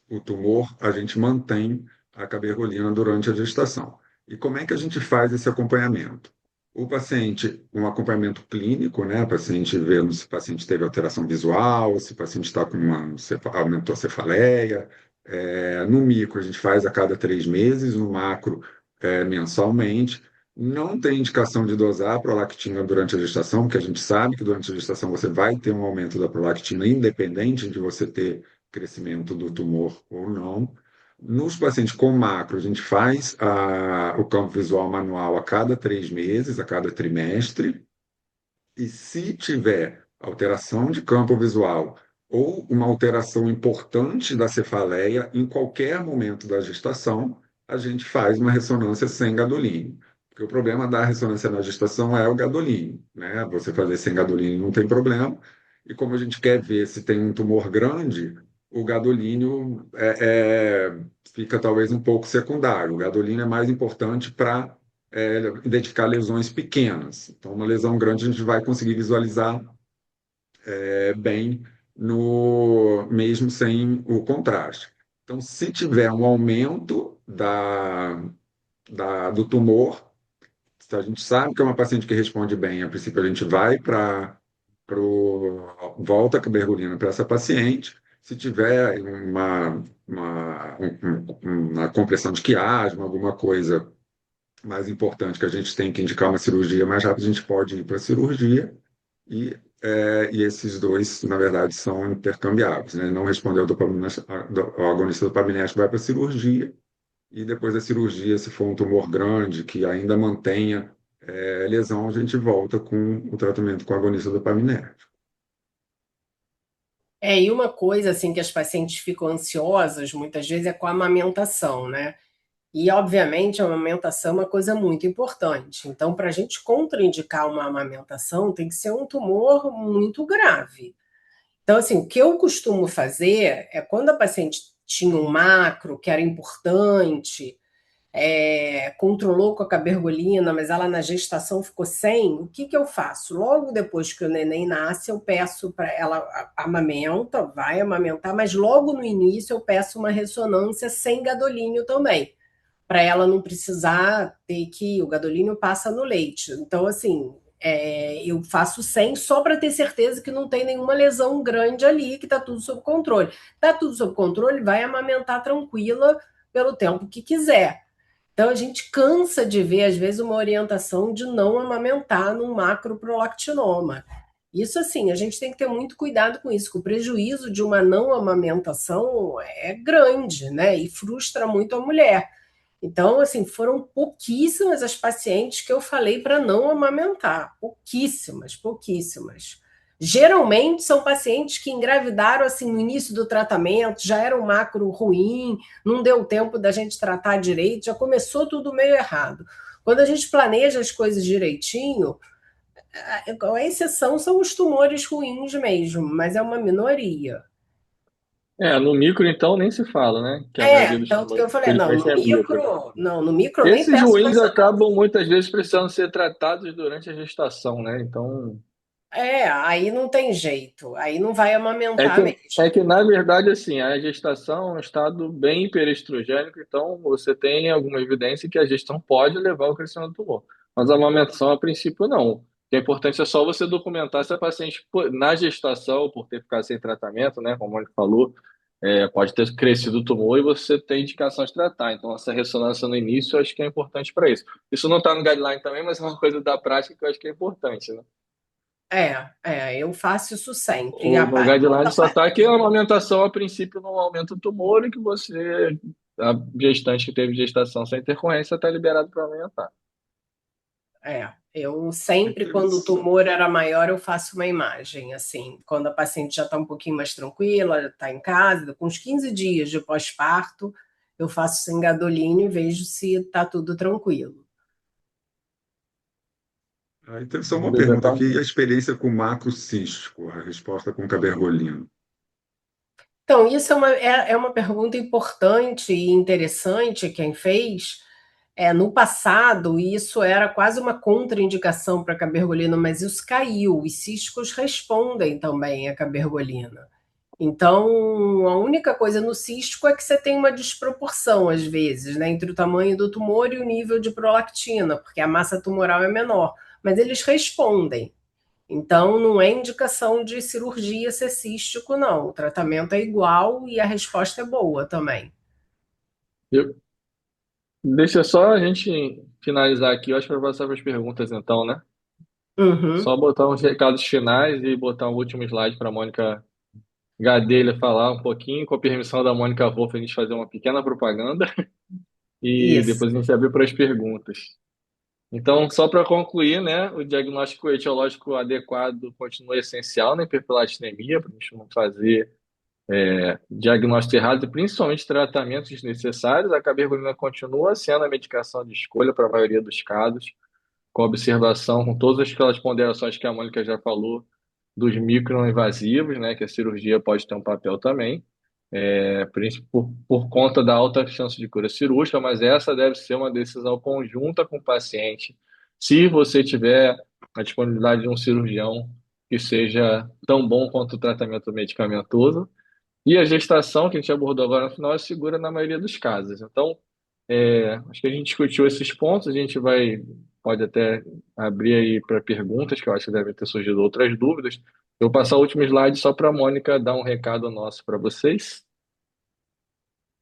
[SPEAKER 4] o tumor, a gente mantém a cabergolina durante a gestação. E como é que a gente faz esse acompanhamento? O paciente, um acompanhamento clínico, né? O paciente vendo se o paciente teve alteração visual, se o paciente está com aumentou a cefaleia. No micro, a gente faz a cada 3 meses, no macro, mensalmente. Não tem indicação de dosar a prolactina durante a gestação, porque a gente sabe que durante a gestação você vai ter um aumento da prolactina, independente de você ter crescimento do tumor ou não. Nos pacientes com macro, a gente faz o campo visual manual a cada 3 meses, a cada trimestre, e se tiver alteração de campo visual ou uma alteração importante da cefaleia, em qualquer momento da gestação, a gente faz uma ressonância sem gadolínio. Porque o problema da ressonância na gestação é o gadolínio, né? Você fazer sem gadolínio não tem problema, e como a gente quer ver se tem um tumor grande, o gadolínio fica talvez um pouco secundário. O gadolínio é mais importante para identificar lesões pequenas. Então, uma lesão grande a gente vai conseguir visualizar bem mesmo sem o contraste. Então, se tiver um aumento do tumor, Se a gente sabe que é uma paciente que responde bem, a princípio a gente vai para volta com a bergolina para essa paciente. Se tiver uma compressão de quiasma, alguma coisa mais importante que a gente tem que indicar uma cirurgia mais rápido, a gente pode ir para a cirurgia e esses dois, na verdade, são intercambiáveis, né? Não respondeu o agonista dopaminérgico vai para a cirurgia e depois da cirurgia, se for um tumor grande que ainda mantenha lesão, a gente volta com o tratamento com agonista dopaminérgico.
[SPEAKER 2] E uma coisa assim que as pacientes ficam ansiosas muitas vezes é com a amamentação, né? E, obviamente, a amamentação é uma coisa muito importante. Então, para a gente contraindicar uma amamentação, tem que ser um tumor muito grave. Então, assim, o que eu costumo fazer é quando a paciente tinha um macro que era importante, controlou com a cabergolina, mas ela na gestação ficou sem, o que eu faço? Logo depois que o neném nasce, eu peço para ela amamenta, vai amamentar, mas logo no início eu peço uma ressonância sem gadolinho também, para ela não precisar ter que o gadolínio passa no leite. Então, assim, eu faço sem só para ter certeza que não tem nenhuma lesão grande ali, que está tudo sob controle. Está tudo sob controle, vai amamentar tranquila pelo tempo que quiser. Então, a gente cansa de ver, às vezes, uma orientação de não amamentar num macroprolactinoma. Isso, assim, a gente tem que ter muito cuidado com isso, que o prejuízo de uma não amamentação é grande, né? E frustra muito a mulher. Então, assim, foram pouquíssimas as pacientes que eu falei para não amamentar. Pouquíssimas, pouquíssimas. Geralmente são pacientes que engravidaram assim no início do tratamento, já era um macro ruim, não deu tempo da gente tratar direito, já começou tudo meio errado. Quando a gente planeja as coisas direitinho, a exceção são os tumores ruins mesmo, mas é uma minoria.
[SPEAKER 3] No micro, então, nem se fala, né? Que a maioria dos
[SPEAKER 2] Tanto que
[SPEAKER 3] tumores,
[SPEAKER 2] eu falei,
[SPEAKER 3] infelizmente, é micro.
[SPEAKER 2] no micro eu nem
[SPEAKER 3] Esses
[SPEAKER 2] peço
[SPEAKER 3] ruins
[SPEAKER 2] ressonância.
[SPEAKER 3] acabam muitas vezes precisando ser tratados durante a gestação, né? Então,
[SPEAKER 2] Aí não tem jeito, aí não vai
[SPEAKER 3] é
[SPEAKER 2] amamentar
[SPEAKER 3] que,
[SPEAKER 2] mesmo.
[SPEAKER 3] é que na verdade, assim, a gestação é um estado bem hiperestrogênico, então você tem alguma evidência que a gestação pode levar ao crescimento do tumor. Mas a amamentação, a princípio, não. O que é importante é só você documentar se a paciente, na gestação, por ter ficado sem tratamento, né, como ele falou, pode ter crescido o tumor e você tem indicação de tratar. Então, essa ressonância no início, eu acho que é importante para isso. Isso não está no guideline também, mas é uma coisa da prática que eu acho que é importante, né?
[SPEAKER 2] Eu faço isso sempre.
[SPEAKER 3] No guideline só está que a amamentação, a princípio, não aumenta o tumor e que você, a gestante que teve gestação sem intercorrência, está liberado para amamentar.
[SPEAKER 2] Eu sempre, quando o
[SPEAKER 4] Interessante.
[SPEAKER 2] tumor era maior, eu faço uma imagem, assim, quando a paciente já está um pouquinho mais tranquila, já está em casa, com uns 15 dias de pós-parto, eu faço sem gadolínio e vejo se está tudo tranquilo.
[SPEAKER 4] Aí teve só uma
[SPEAKER 3] Beleza,
[SPEAKER 4] pergunta
[SPEAKER 3] tá?
[SPEAKER 4] aqui, e a experiência com macrocístico, a resposta com cabergolino.
[SPEAKER 2] Então, isso é uma pergunta importante e interessante quem fez. No passado, isso era quase uma contraindicação para a cabergolina, mas isso caiu. Os císticos respondem também à cabergolina. Então, a única coisa no cístico é que você tem uma desproporção, às vezes, né, entre o tamanho do tumor e o nível de prolactina, porque a massa tumoral é menor. Mas eles respondem. Então, não é indicação de cirurgia ser cístico, não. O tratamento é igual e a resposta é boa também.
[SPEAKER 3] Eu- Deixa só a gente finalizar aqui, eu acho que vai passar para as perguntas então, né?
[SPEAKER 2] Uhum.
[SPEAKER 3] Só botar uns recados finais e botar um último slide para a Mônica Gadelha falar um pouquinho, com a permissão da Mônica Wolff, a gente fazer uma pequena propaganda e
[SPEAKER 2] Isso.
[SPEAKER 3] depois a gente abrir para as perguntas. Então, só para concluir, né, o diagnóstico etiológico adequado continua essencial na hiperplastinemia, para a gente não fazer diagnóstico errado e principalmente tratamentos desnecessários. A cabergolina continua sendo a medicação de escolha para a maioria dos casos, com observação, com todas aquelas ponderações que a Mônica já falou, dos microinvasivos, né, que a cirurgia pode ter um papel também, por conta da alta chance de cura cirúrgica, mas essa deve ser uma decisão conjunta com o paciente. Se você tiver a disponibilidade de um cirurgião que seja tão bom quanto o tratamento medicamentoso, e a gestação, que a gente abordou agora no final, é segura na maioria dos casos. Então, acho que a gente discutiu esses pontos, a gente vai pode até abrir aí para perguntas, que eu acho que devem ter surgido outras dúvidas. Eu vou passar o último slide só para a Mônica dar um recado nosso para vocês.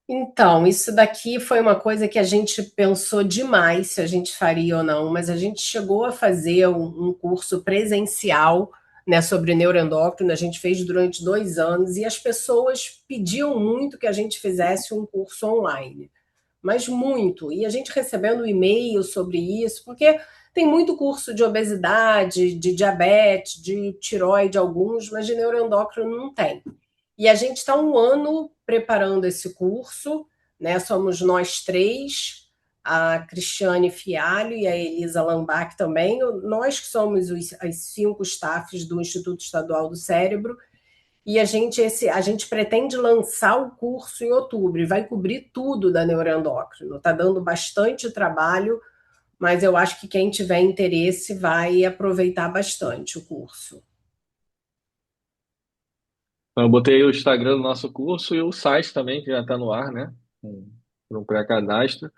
[SPEAKER 2] Então, isso daqui foi uma coisa que a gente pensou demais se a gente faria ou não, mas a gente chegou a fazer um curso presencial, né, sobre neuroendócrino, a gente fez durante 2 anos e as pessoas pediam muito que a gente fizesse um curso online, mas muito. E a gente recebendo e-mail sobre isso, porque tem muito curso de obesidade, de diabetes, de tireoide, alguns, mas de neuroendócrino não tem. E a gente está 1 ano preparando esse curso, né? Somos nós três, a Cristiane Fialho e a Elisa Lambach também, nós que somos as 5 staffs do Instituto Estadual do Cérebro, e a gente pretende lançar o curso em outubro, e vai cobrir tudo da neuroendócrino. Está dando bastante trabalho, mas eu acho que quem tiver interesse vai aproveitar bastante o curso.
[SPEAKER 3] Então, eu botei o Instagram do nosso curso e o site também, que já está no ar, né? Para um pré-cadastro.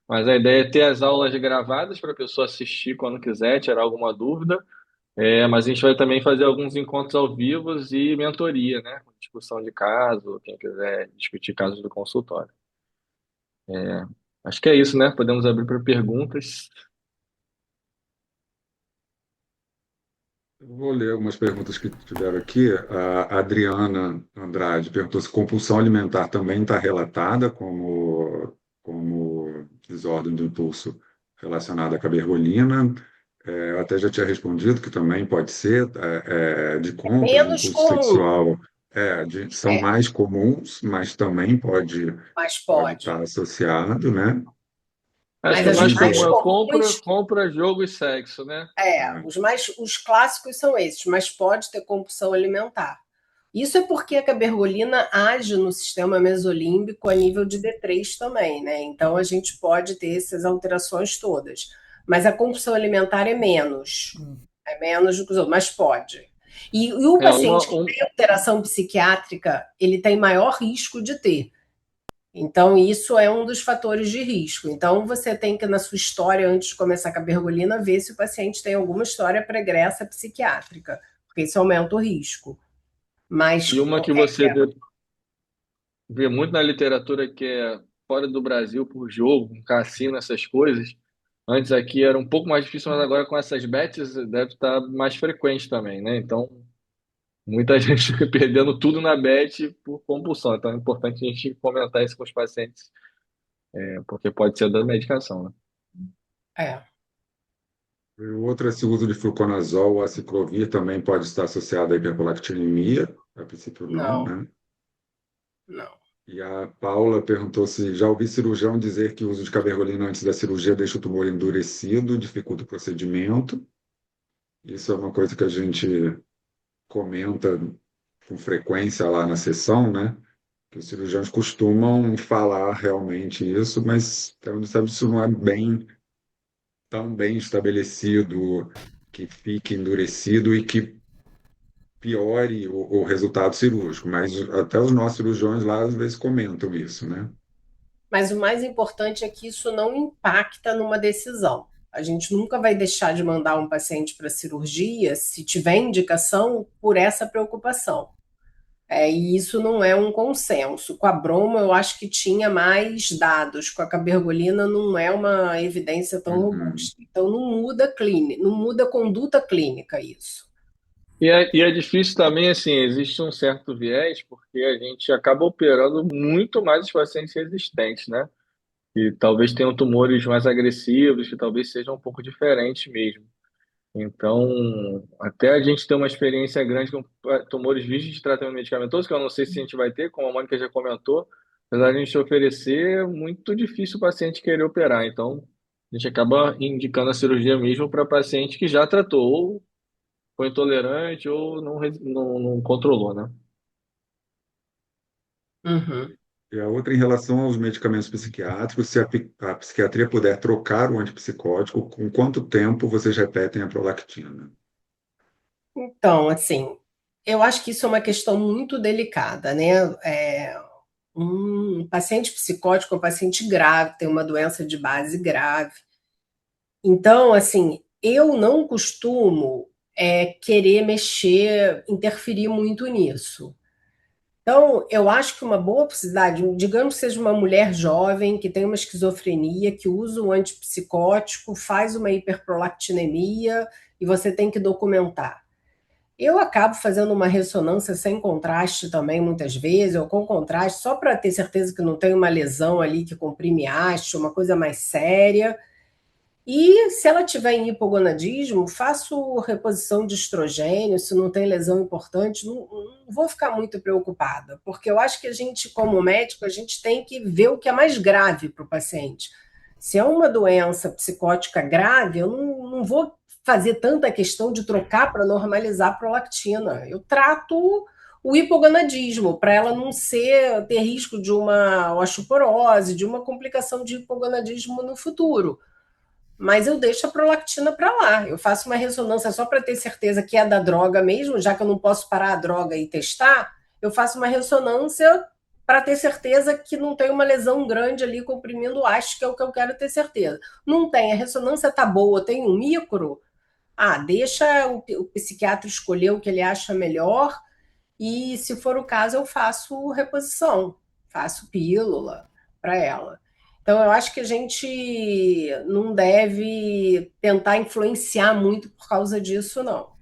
[SPEAKER 3] Mas a ideia é ter as aulas gravadas para a pessoa assistir quando quiser, tirar alguma dúvida. Mas a gente vai também fazer alguns encontros ao vivo e mentoria, né? Discussão de caso, quem quiser discutir casos do consultório. Acho que é isso, né? Podemos abrir para perguntas.
[SPEAKER 4] Eu vou ler algumas perguntas que tiveram aqui. A Adriana Andrade perguntou se compulsão alimentar também está relatada como desordem do impulso relacionada à cabergolina. Eu até já tinha respondido que também pode ser de compra, de
[SPEAKER 2] Menos
[SPEAKER 4] impulso
[SPEAKER 2] comum,
[SPEAKER 4] sexual, são mais comuns, mas também
[SPEAKER 2] mas
[SPEAKER 4] pode
[SPEAKER 2] pode.
[SPEAKER 4] estar associado, né?
[SPEAKER 3] Acho
[SPEAKER 2] Mas
[SPEAKER 3] que o
[SPEAKER 2] as
[SPEAKER 3] mais
[SPEAKER 4] E,
[SPEAKER 2] mais
[SPEAKER 3] comum é compra,
[SPEAKER 2] comuns,
[SPEAKER 3] compra, jogo e sexo, né?
[SPEAKER 4] é,
[SPEAKER 2] os clássicos são esses, mas pode ter compulsão alimentar. Isso é porque a cabergolina age no sistema mesolímbico a nível de D3 também, né? Então a gente pode ter essas alterações todas. Mas a compulsão alimentar é menos do que os outros, mas pode. E o
[SPEAKER 3] É,
[SPEAKER 2] paciente que tem alteração psiquiátrica, ele tem maior risco de ter. Então, isso é um dos fatores de risco. Então, você tem que, na sua história, antes de começar com a bergolina, ver se o paciente tem alguma história pregressa psiquiátrica, porque isso aumenta o risco. Mas
[SPEAKER 3] e uma que você vê muito na literatura que é fora do Brasil por jogo, cassino, essas coisas. Antes aqui era um pouco mais difícil, mas agora com essas bets deve estar mais frequente também, né? Então, muita gente fica perdendo tudo na bet por compulsão. Então, é importante a gente comentar isso com os pacientes, porque pode ser da medicação, né?
[SPEAKER 2] é,
[SPEAKER 4] e outra, esse uso de fluconazol ou aciclovir também pode estar associado à hiperprolactinemia. A princípio, não,
[SPEAKER 2] não,
[SPEAKER 4] né?
[SPEAKER 2] não.
[SPEAKER 4] E a Paula perguntou se já ouvi cirurgião dizer que o uso de cabergolina antes da cirurgia deixa o tumor endurecido, dificulta o procedimento. Isso é uma coisa que a gente comenta com frequência lá na sessão, né? Que os cirurgiões costumam falar realmente isso, mas até onde sabe isso não é tão bem estabelecido que fique endurecido e que piore o resultado cirúrgico. Mas até os nossos cirurgiões lá às vezes comentam isso, né?
[SPEAKER 2] Mas o mais importante é que isso não impacta numa decisão. A gente nunca vai deixar de mandar um paciente para cirurgia se tiver indicação por essa preocupação. E isso não é um consenso. Com a broma, eu acho que tinha mais dados. Com a cabergolina, não é uma evidência tão
[SPEAKER 4] Uhum.
[SPEAKER 2] robusta. Então, não muda clínica, não muda conduta clínica isso.
[SPEAKER 3] E é difícil também, assim, existe um certo viés, porque a gente acaba operando muito mais os pacientes resistentes, né? Que talvez tenham tumores mais agressivos, que talvez sejam um pouco diferentes mesmo. Então, até a gente ter uma experiência grande com tumores virgens de tratamento medicamentoso, que eu não sei se a gente vai ter, como a Mônica já comentou, apesar de a gente oferecer, é muito difícil o paciente querer operar. Então, a gente acaba indicando a cirurgia mesmo para paciente que já tratou, ou foi intolerante, ou não controlou, né?
[SPEAKER 2] Uhum.
[SPEAKER 4] E a outra em relação aos medicamentos psiquiátricos, se a psiquiatria puder trocar o antipsicótico, com quanto tempo vocês repetem a prolactina?
[SPEAKER 2] Então, assim, eu acho que isso é uma questão muito delicada, né? Um paciente psicótico é um paciente grave, tem uma doença de base grave. Então, assim, eu não costumo querer mexer, interferir muito nisso. Então, eu acho que uma boa possibilidade, digamos que seja uma mulher jovem que tem uma esquizofrenia, que usa um antipsicótico, faz uma hiperprolactinemia e você tem que documentar. Eu acabo fazendo uma ressonância sem contraste também, muitas vezes, ou com contraste, só para ter certeza que não tem uma lesão ali que comprime haste, uma coisa mais séria. E se ela tiver em hipogonadismo, faço reposição de estrogênio, se não tem lesão importante, não vou ficar muito preocupada, porque eu acho que a gente, como médico, a gente tem que ver o que é mais grave para o paciente. Se é uma doença psicótica grave, eu não vou fazer tanta questão de trocar para normalizar a prolactina. Eu trato o hipogonadismo, para ela não ter risco de uma osteoporose, de uma complicação de hipogonadismo no futuro, mas eu deixo a prolactina para lá. Eu faço uma ressonância só para ter certeza que é da droga mesmo, já que eu não posso parar a droga e testar. Eu faço uma ressonância para ter certeza que não tem uma lesão grande ali comprimindo o haste, que é o que eu quero ter certeza. Não tem, a ressonância tá boa, tem um micro. Ah, deixa o psiquiatra escolher o que ele acha melhor e, se for o caso, eu faço reposição, faço pílula para ela. Então, eu acho que a gente não deve tentar influenciar muito por causa disso, não.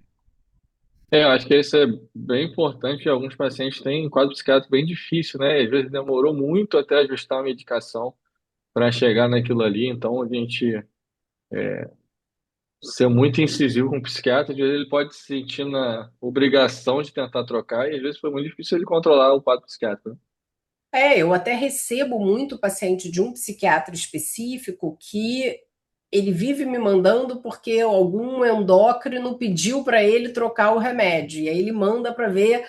[SPEAKER 3] Eu acho que isso é bem importante. Alguns pacientes têm um quadro psiquiátrico bem difícil, né? Às vezes demorou muito até ajustar a medicação para chegar naquilo ali. Então, a gente ser muito incisivo com o psiquiatra, às vezes ele pode se sentir na obrigação de tentar trocar, e às vezes foi muito difícil ele controlar o quadro psiquiátrico, né?
[SPEAKER 2] Eu até recebo muito paciente de um psiquiatra específico que ele vive me mandando porque algum endócrino pediu para ele trocar o remédio. E aí ele manda para ver.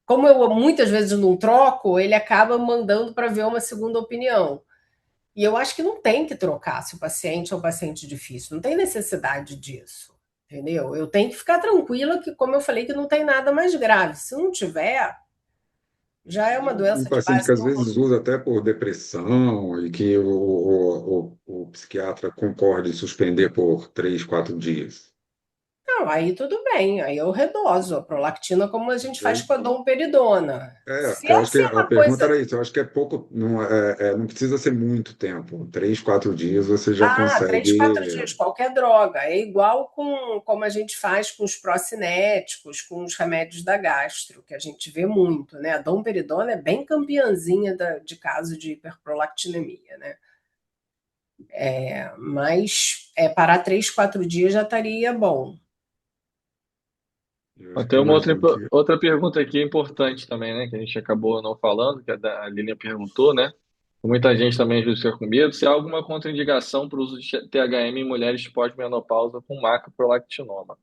[SPEAKER 2] Como eu muitas vezes não troco, ele acaba mandando para ver uma segunda opinião. E eu acho que não tem que trocar se o paciente é um paciente difícil, não tem necessidade disso, entendeu? Eu tenho que ficar tranquila que, como eu falei, que não tem nada mais grave. Se não tiver, já é uma
[SPEAKER 4] Um
[SPEAKER 2] doença de
[SPEAKER 4] paciente que
[SPEAKER 2] base
[SPEAKER 4] às vezes
[SPEAKER 2] neurológica.
[SPEAKER 4] usa até por depressão e que o psiquiatra concorde em suspender por 3, 4 dias.
[SPEAKER 2] Não, aí tudo bem, aí eu redoso a prolactina como a gente faz
[SPEAKER 4] Eu,
[SPEAKER 2] com a domperidona. Se
[SPEAKER 4] eu acho que
[SPEAKER 2] essa é
[SPEAKER 4] a
[SPEAKER 2] uma
[SPEAKER 4] pergunta
[SPEAKER 2] coisa.
[SPEAKER 4] era isso. Eu acho que é pouco, não, não precisa ser muito tempo. 3, 4 dias você já
[SPEAKER 2] Ah, 3, 4 dias,
[SPEAKER 4] consegue.
[SPEAKER 2] qualquer droga. É igual com como a gente faz com os procinéticos, com os remédios da gastro, que a gente vê muito, né? A domperidona é bem campeãzinha de caso de hiperprolactinemia, né? Mas parar 3, 4 dias já estaria bom.
[SPEAKER 4] Eu
[SPEAKER 3] Até uma outra,
[SPEAKER 4] imagino que.
[SPEAKER 3] outra pergunta aqui importante também, né? Que a gente acabou não falando, que a Lilian perguntou, né? Muita gente também às vezes fica com medo. Se há alguma contraindicação para o uso de THM em mulheres pós-menopausa com macroprolactinoma?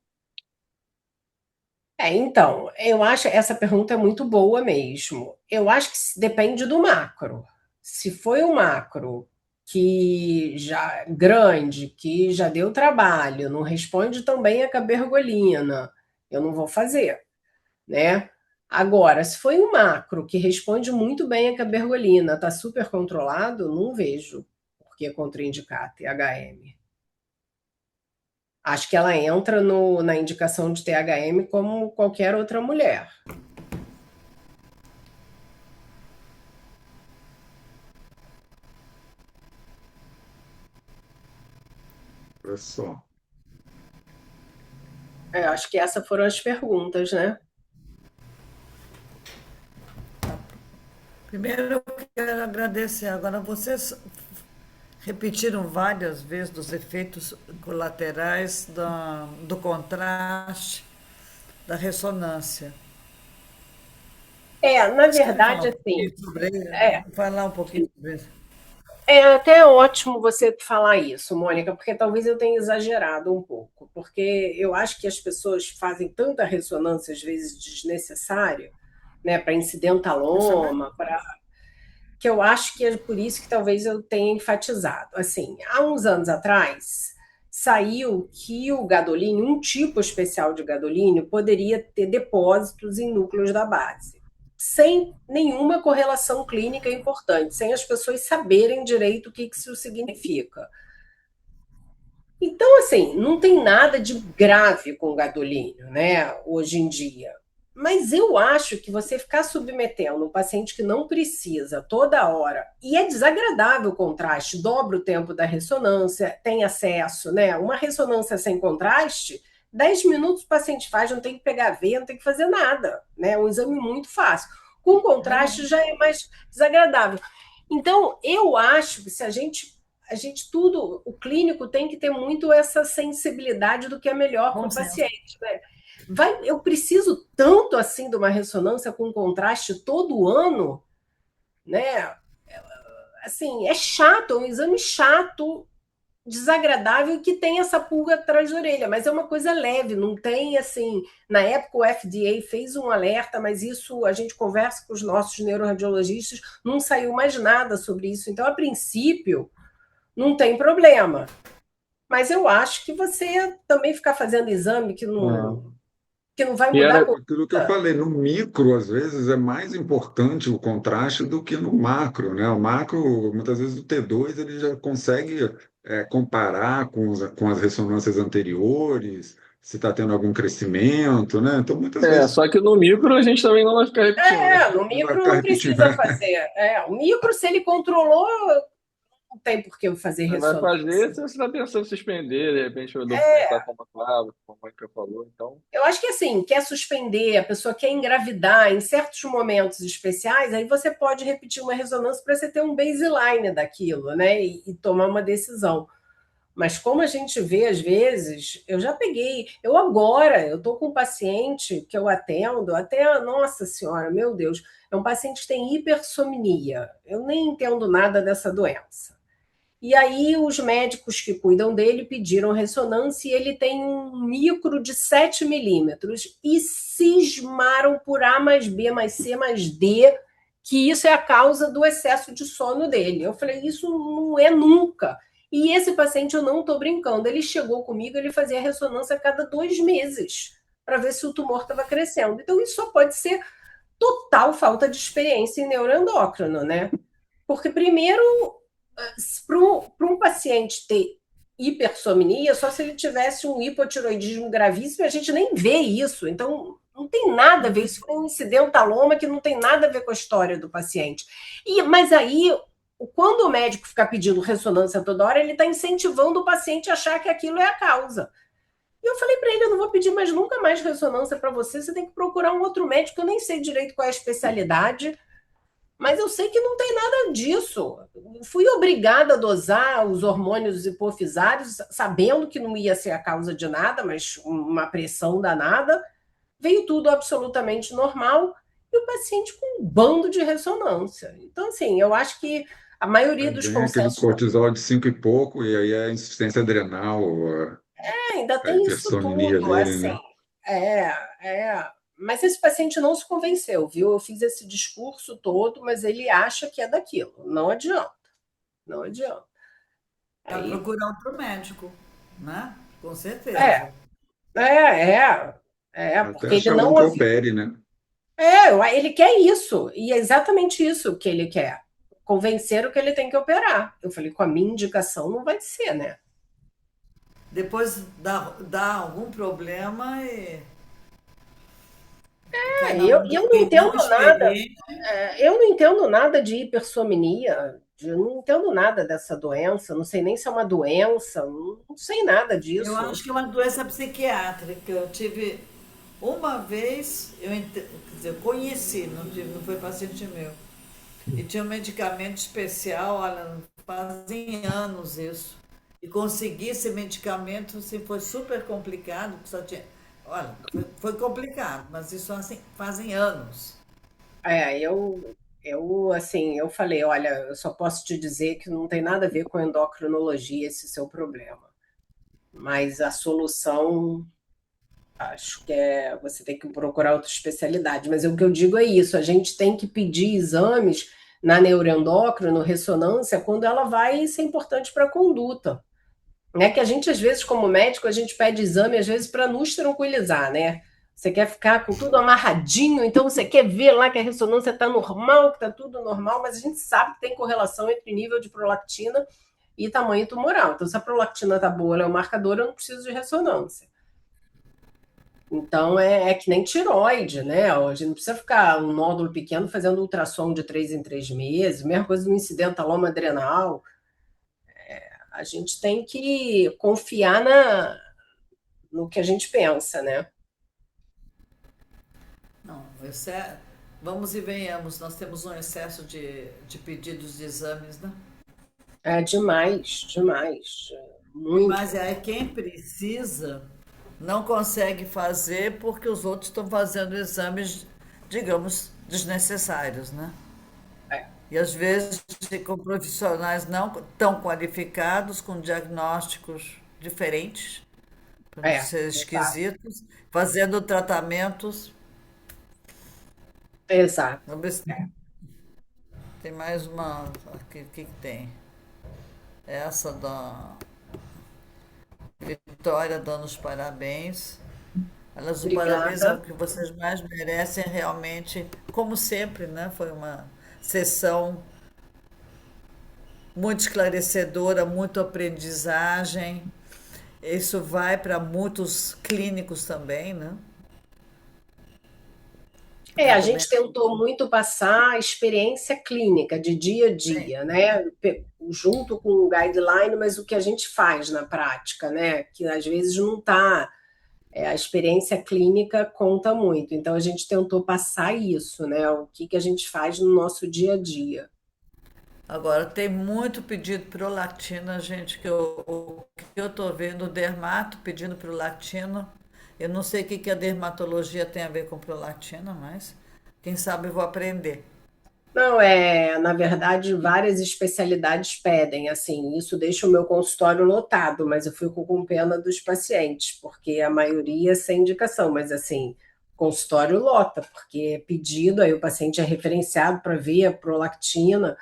[SPEAKER 2] Então, eu acho essa pergunta é muito boa mesmo. Eu acho que depende do macro. Se foi um macro que já grande, que já deu trabalho, não responde tão bem a cabergolina, eu não vou fazer, né? Agora, se foi um macro que responde muito bem a cabergolina, está super controlado, não vejo por que contraindicar THM. Acho que ela entra na indicação de THM como qualquer outra mulher.
[SPEAKER 4] Olha só.
[SPEAKER 2] Acho que essas foram as perguntas, né?
[SPEAKER 1] Primeiro eu quero agradecer. Agora, vocês repetiram várias vezes os efeitos colaterais do contraste, da ressonância.
[SPEAKER 2] Na
[SPEAKER 1] Vocês querem falar
[SPEAKER 2] verdade,
[SPEAKER 1] um
[SPEAKER 2] assim,
[SPEAKER 1] pouquinho sobre,
[SPEAKER 2] é,
[SPEAKER 1] falar um pouquinho sobre isso?
[SPEAKER 2] é até ótimo você falar isso, Mônica, porque talvez eu tenha exagerado um pouco, porque eu acho que as pessoas fazem tanta ressonância, às vezes desnecessária, né, para
[SPEAKER 1] Isso é verdade.
[SPEAKER 2] incidentaloma, que eu acho que é por isso que talvez eu tenha enfatizado. Assim, há uns anos atrás, saiu que o gadolínio, um tipo especial de gadolínio, poderia ter depósitos em núcleos da base, sem nenhuma correlação clínica importante, sem as pessoas saberem direito o que isso significa. Então, assim, não tem nada de grave com gadolínio, né, hoje em dia. Mas eu acho que você ficar submetendo um paciente que não precisa toda hora, e é desagradável o contraste, dobra o tempo da ressonância, tem acesso, né? Uma ressonância sem contraste, 10 minutos o paciente faz, não tem que pegar veia, não tem que fazer nada, né? É um exame muito fácil. Com contraste já é mais desagradável. Então, eu acho que se a gente tudo, o clínico tem que ter muito essa sensibilidade do que é melhor para
[SPEAKER 1] Bom
[SPEAKER 2] o
[SPEAKER 1] senso.
[SPEAKER 2] paciente, né? Eu preciso tanto assim de uma ressonância com contraste todo ano, né? Assim, é chato, é um exame chato, desagradável que tem essa pulga atrás da orelha, mas é uma coisa leve, não tem assim. Na época o FDA fez um alerta, mas isso a gente conversa com os nossos neuroradiologistas, não saiu mais nada sobre isso. Então, a princípio, não tem problema. Mas eu acho que você também ficar fazendo exame
[SPEAKER 3] É.
[SPEAKER 2] que não vai
[SPEAKER 3] E
[SPEAKER 2] mudar a
[SPEAKER 3] era,
[SPEAKER 4] Aquilo que eu
[SPEAKER 2] conduta.
[SPEAKER 4] falei, no micro, às vezes, é mais importante o contraste do que no macro, né? O macro, muitas vezes, o T2 ele já consegue comparar com as ressonâncias anteriores, se está tendo algum crescimento, né? Então, muitas vezes,
[SPEAKER 3] só que no micro a gente também não vai ficar repetindo, né?
[SPEAKER 2] No
[SPEAKER 4] não vai
[SPEAKER 2] micro
[SPEAKER 4] ficar
[SPEAKER 2] não
[SPEAKER 4] repetindo.
[SPEAKER 2] precisa fazer. O micro, se ele controlou, não tem por que eu fazer
[SPEAKER 3] Você vai fazer,
[SPEAKER 2] ressonância.
[SPEAKER 3] você está pensando em suspender, de repente o documentar como a Cláudia, como a Mônica falou, então.
[SPEAKER 2] Eu acho que assim, quer suspender, a pessoa quer engravidar em certos momentos especiais, aí você pode repetir uma ressonância para você ter um baseline daquilo, né? E tomar uma decisão. Mas como a gente vê às vezes, eu já peguei, eu estou com um paciente que eu atendo, até, nossa senhora, meu Deus, é um paciente que tem hipersomnia. Eu nem entendo nada dessa doença. E aí os médicos que cuidam dele pediram ressonância e ele tem um micro de 7 milímetros e cismaram por A mais B mais C mais D que isso é a causa do excesso de sono dele. Eu falei, isso não é nunca. E esse paciente, eu não estou brincando, ele chegou comigo, ele fazia ressonância a cada 2 meses para ver se o tumor estava crescendo. Então, isso só pode ser total falta de experiência em neuroendócrino, né? Porque, primeiro, para um paciente ter hipersomnia, só se ele tivesse um hipotiroidismo gravíssimo, a gente nem vê isso. Então, não tem nada a ver. Isso é um incidentaloma que não tem nada a ver com a história do paciente. Mas aí, quando o médico ficar pedindo ressonância toda hora, ele está incentivando o paciente a achar que aquilo é a causa. E eu falei para ele: eu não vou pedir mais nunca mais ressonância para você, você tem que procurar um outro médico. Eu nem sei direito qual é a especialidade. Mas eu sei que não tem nada disso. Fui obrigada a dosar os hormônios hipofisários, sabendo que não ia ser a causa de nada, mas uma pressão danada. Veio tudo absolutamente normal e o paciente com um bando de ressonância. Então, assim, eu acho que a maioria
[SPEAKER 4] Aí
[SPEAKER 2] dos
[SPEAKER 4] vem aquele
[SPEAKER 2] consensos
[SPEAKER 4] cortisol de 5 e pouco, e aí é a insuficiência adrenal,
[SPEAKER 2] ainda
[SPEAKER 4] a
[SPEAKER 2] tem isso
[SPEAKER 4] hipersonia
[SPEAKER 2] tudo,
[SPEAKER 4] dele,
[SPEAKER 2] assim.
[SPEAKER 4] né?
[SPEAKER 2] É, é. Mas esse paciente não se convenceu, viu? Eu fiz esse discurso todo, mas ele acha que é daquilo. Não adianta, não adianta.
[SPEAKER 1] Vai
[SPEAKER 2] Aí,
[SPEAKER 1] procurar outro médico, né? Com
[SPEAKER 2] é,
[SPEAKER 1] certeza.
[SPEAKER 4] Até
[SPEAKER 2] porque ele
[SPEAKER 4] achar
[SPEAKER 2] não
[SPEAKER 4] um que
[SPEAKER 2] ouviu.
[SPEAKER 4] opere, né?
[SPEAKER 2] Ele quer isso, e é exatamente isso que ele quer. Convencer o que ele tem que operar. Eu falei, com a minha indicação não vai ser, né?
[SPEAKER 1] Depois dá algum problema e cai na
[SPEAKER 2] Eu,
[SPEAKER 1] mão de
[SPEAKER 2] eu não
[SPEAKER 1] alguém não
[SPEAKER 2] entendo nada.
[SPEAKER 1] experiente.
[SPEAKER 2] Eu não entendo nada de hipersomnia. Eu não entendo nada dessa doença. Não sei nem se é uma doença. Não sei nada
[SPEAKER 1] Eu
[SPEAKER 2] disso.
[SPEAKER 1] acho que é uma doença psiquiátrica. Eu tive uma vez, quer dizer, eu conheci, não foi paciente meu. E tinha um medicamento especial, olha, fazem anos isso. E conseguir esse medicamento assim, foi super complicado, porque só tinha. Olha, foi complicado, mas isso assim, fazem anos.
[SPEAKER 2] Assim, eu falei, olha, eu só posso te dizer que não tem nada a ver com endocrinologia esse seu problema. Mas a solução, acho que você tem que procurar outra especialidade. Mas o que eu digo é isso: a gente tem que pedir exames na neuroendócrino, ressonância, quando ela vai ser importante para a conduta. Né? Que a gente, às vezes, como médico, a gente pede exame, às vezes, para nos tranquilizar, né? Você quer ficar com tudo amarradinho, então você quer ver lá que a ressonância está normal, que está tudo normal, mas a gente sabe que tem correlação entre nível de prolactina e tamanho tumoral. Então, se a prolactina está boa, ela é o marcador, eu não preciso de ressonância. Então, é que nem tireoide, né? A gente não precisa ficar um nódulo pequeno fazendo ultrassom de 3 em 3 meses, mesma coisa do incidentaloma adrenal. A gente tem que confiar no que a gente pensa, né?
[SPEAKER 1] Não, vamos e venhamos, nós temos um excesso de pedidos de exames, né?
[SPEAKER 2] É demais, demais. Muito.
[SPEAKER 1] Mas aí quem precisa não consegue fazer porque os outros estão fazendo exames, digamos, desnecessários, né?
[SPEAKER 2] É,
[SPEAKER 1] E às vezes com profissionais não tão qualificados, com diagnósticos diferentes, para não ser
[SPEAKER 2] exato.
[SPEAKER 1] esquisitos, fazendo tratamentos.
[SPEAKER 2] Exato.
[SPEAKER 1] Vamos ver se tem mais uma. Aqui, o que que tem? Essa da Vitória dando os parabéns. Elas, o parabéns é o
[SPEAKER 2] Obrigada.
[SPEAKER 1] que vocês mais merecem realmente, como sempre, né? Foi uma sessão muito esclarecedora, muito aprendizagem. Isso vai para muitos clínicos também, né?
[SPEAKER 2] A
[SPEAKER 1] Recomendo.
[SPEAKER 2] gente tentou muito passar a experiência clínica de dia a
[SPEAKER 1] Sim.
[SPEAKER 2] dia, né? Junto com o guideline, mas o que a gente faz na prática, né? Que às vezes não está. A experiência clínica conta muito. Então a gente tentou passar isso, né? O que a gente faz no nosso dia a dia.
[SPEAKER 1] Agora, tem muito pedido prolactina, gente, o que eu estou vendo, o dermato pedindo prolactina. Eu não sei o que a dermatologia tem a ver com prolactina, mas quem sabe eu vou aprender.
[SPEAKER 2] Não, na verdade, várias especialidades pedem, assim, isso deixa o meu consultório lotado, mas eu fico com pena dos pacientes, porque a maioria é sem indicação, mas assim, o consultório lota, porque é pedido, aí o paciente é referenciado para ver a prolactina,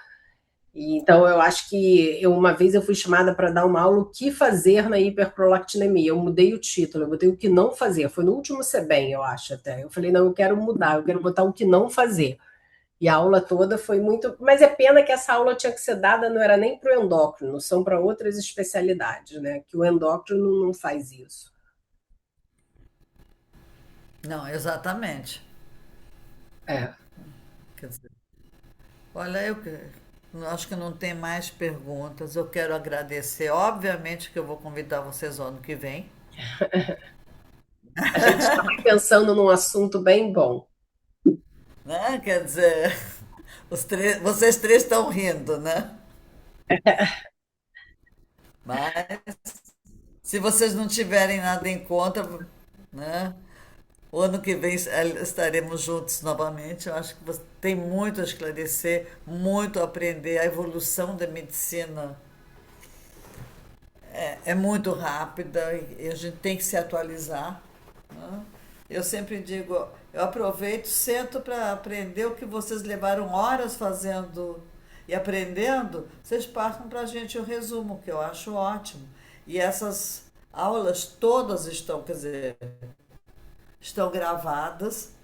[SPEAKER 2] e então eu acho que uma vez eu fui chamada para dar uma aula o que fazer na hiperprolactinemia, eu mudei o título, eu botei o que não fazer, foi no último CBEM, eu acho até, eu falei, não, eu quero mudar, eu quero botar o que não fazer, e a aula toda foi muito. Mas é pena que essa aula tinha que ser dada, não era nem para o endócrino, são para outras especialidades, né? Que o endócrino não faz isso.
[SPEAKER 1] Não, exatamente.
[SPEAKER 2] É.
[SPEAKER 1] Quer dizer, olha, acho que não tem mais perguntas. Eu quero agradecer. Obviamente que eu vou convidar vocês ano que vem.
[SPEAKER 2] A gente estava pensando num assunto bem bom.
[SPEAKER 1] Né? Quer dizer, vocês três estão rindo, né? Mas se vocês não tiverem nada em conta, né? O ano que vem estaremos juntos novamente. Eu acho que você tem muito a esclarecer, muito a aprender. A evolução da medicina é muito rápida e a gente tem que se atualizar, né? Eu sempre digo, eu aproveito, sento para aprender o que vocês levaram horas fazendo e aprendendo, vocês passam para a gente o resumo, que eu acho ótimo. E essas aulas todas estão, quer dizer, estão gravadas.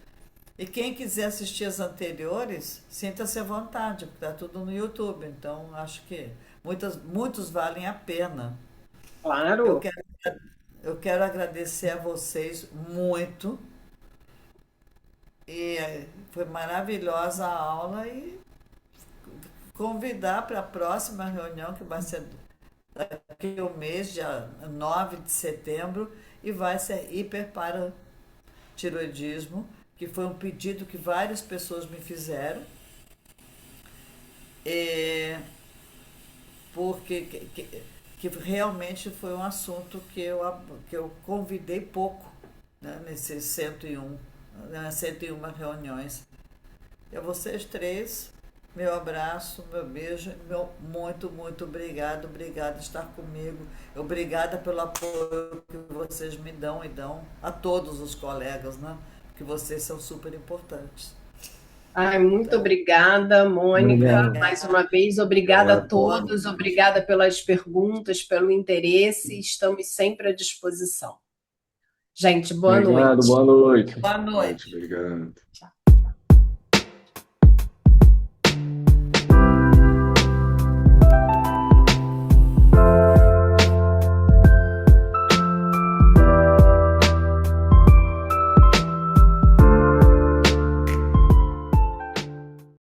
[SPEAKER 1] E quem quiser assistir as anteriores, sinta-se à vontade, porque está tudo no YouTube. Então, acho que muitos valem a pena. Eu
[SPEAKER 2] Claro.
[SPEAKER 1] quero, eu quero agradecer a vocês muito. E foi maravilhosa a aula e convidar para a próxima reunião, que vai ser daqui a um mês, dia 9 de setembro, e vai ser hiperparatiroidismo, que foi um pedido que várias pessoas me fizeram. E porque que realmente foi um assunto que eu convidei pouco, né, nesses 101 reuniões. E a vocês três, meu abraço, meu beijo, meu muito obrigado, obrigada por estar comigo, obrigada pelo apoio que vocês me dão e dão a todos os colegas, né? Porque vocês são super importantes.
[SPEAKER 2] Ai, muito
[SPEAKER 1] Então,
[SPEAKER 2] obrigada, Mônica.
[SPEAKER 3] Obrigado.
[SPEAKER 2] Mais uma vez, obrigada a todos, obrigada pelas perguntas, pelo interesse. Estamos sempre à disposição. Gente, boa
[SPEAKER 3] Obrigado,
[SPEAKER 2] noite.
[SPEAKER 3] boa noite.
[SPEAKER 1] boa
[SPEAKER 4] Noite,
[SPEAKER 1] noite.
[SPEAKER 4] obrigado.
[SPEAKER 2] Tchau.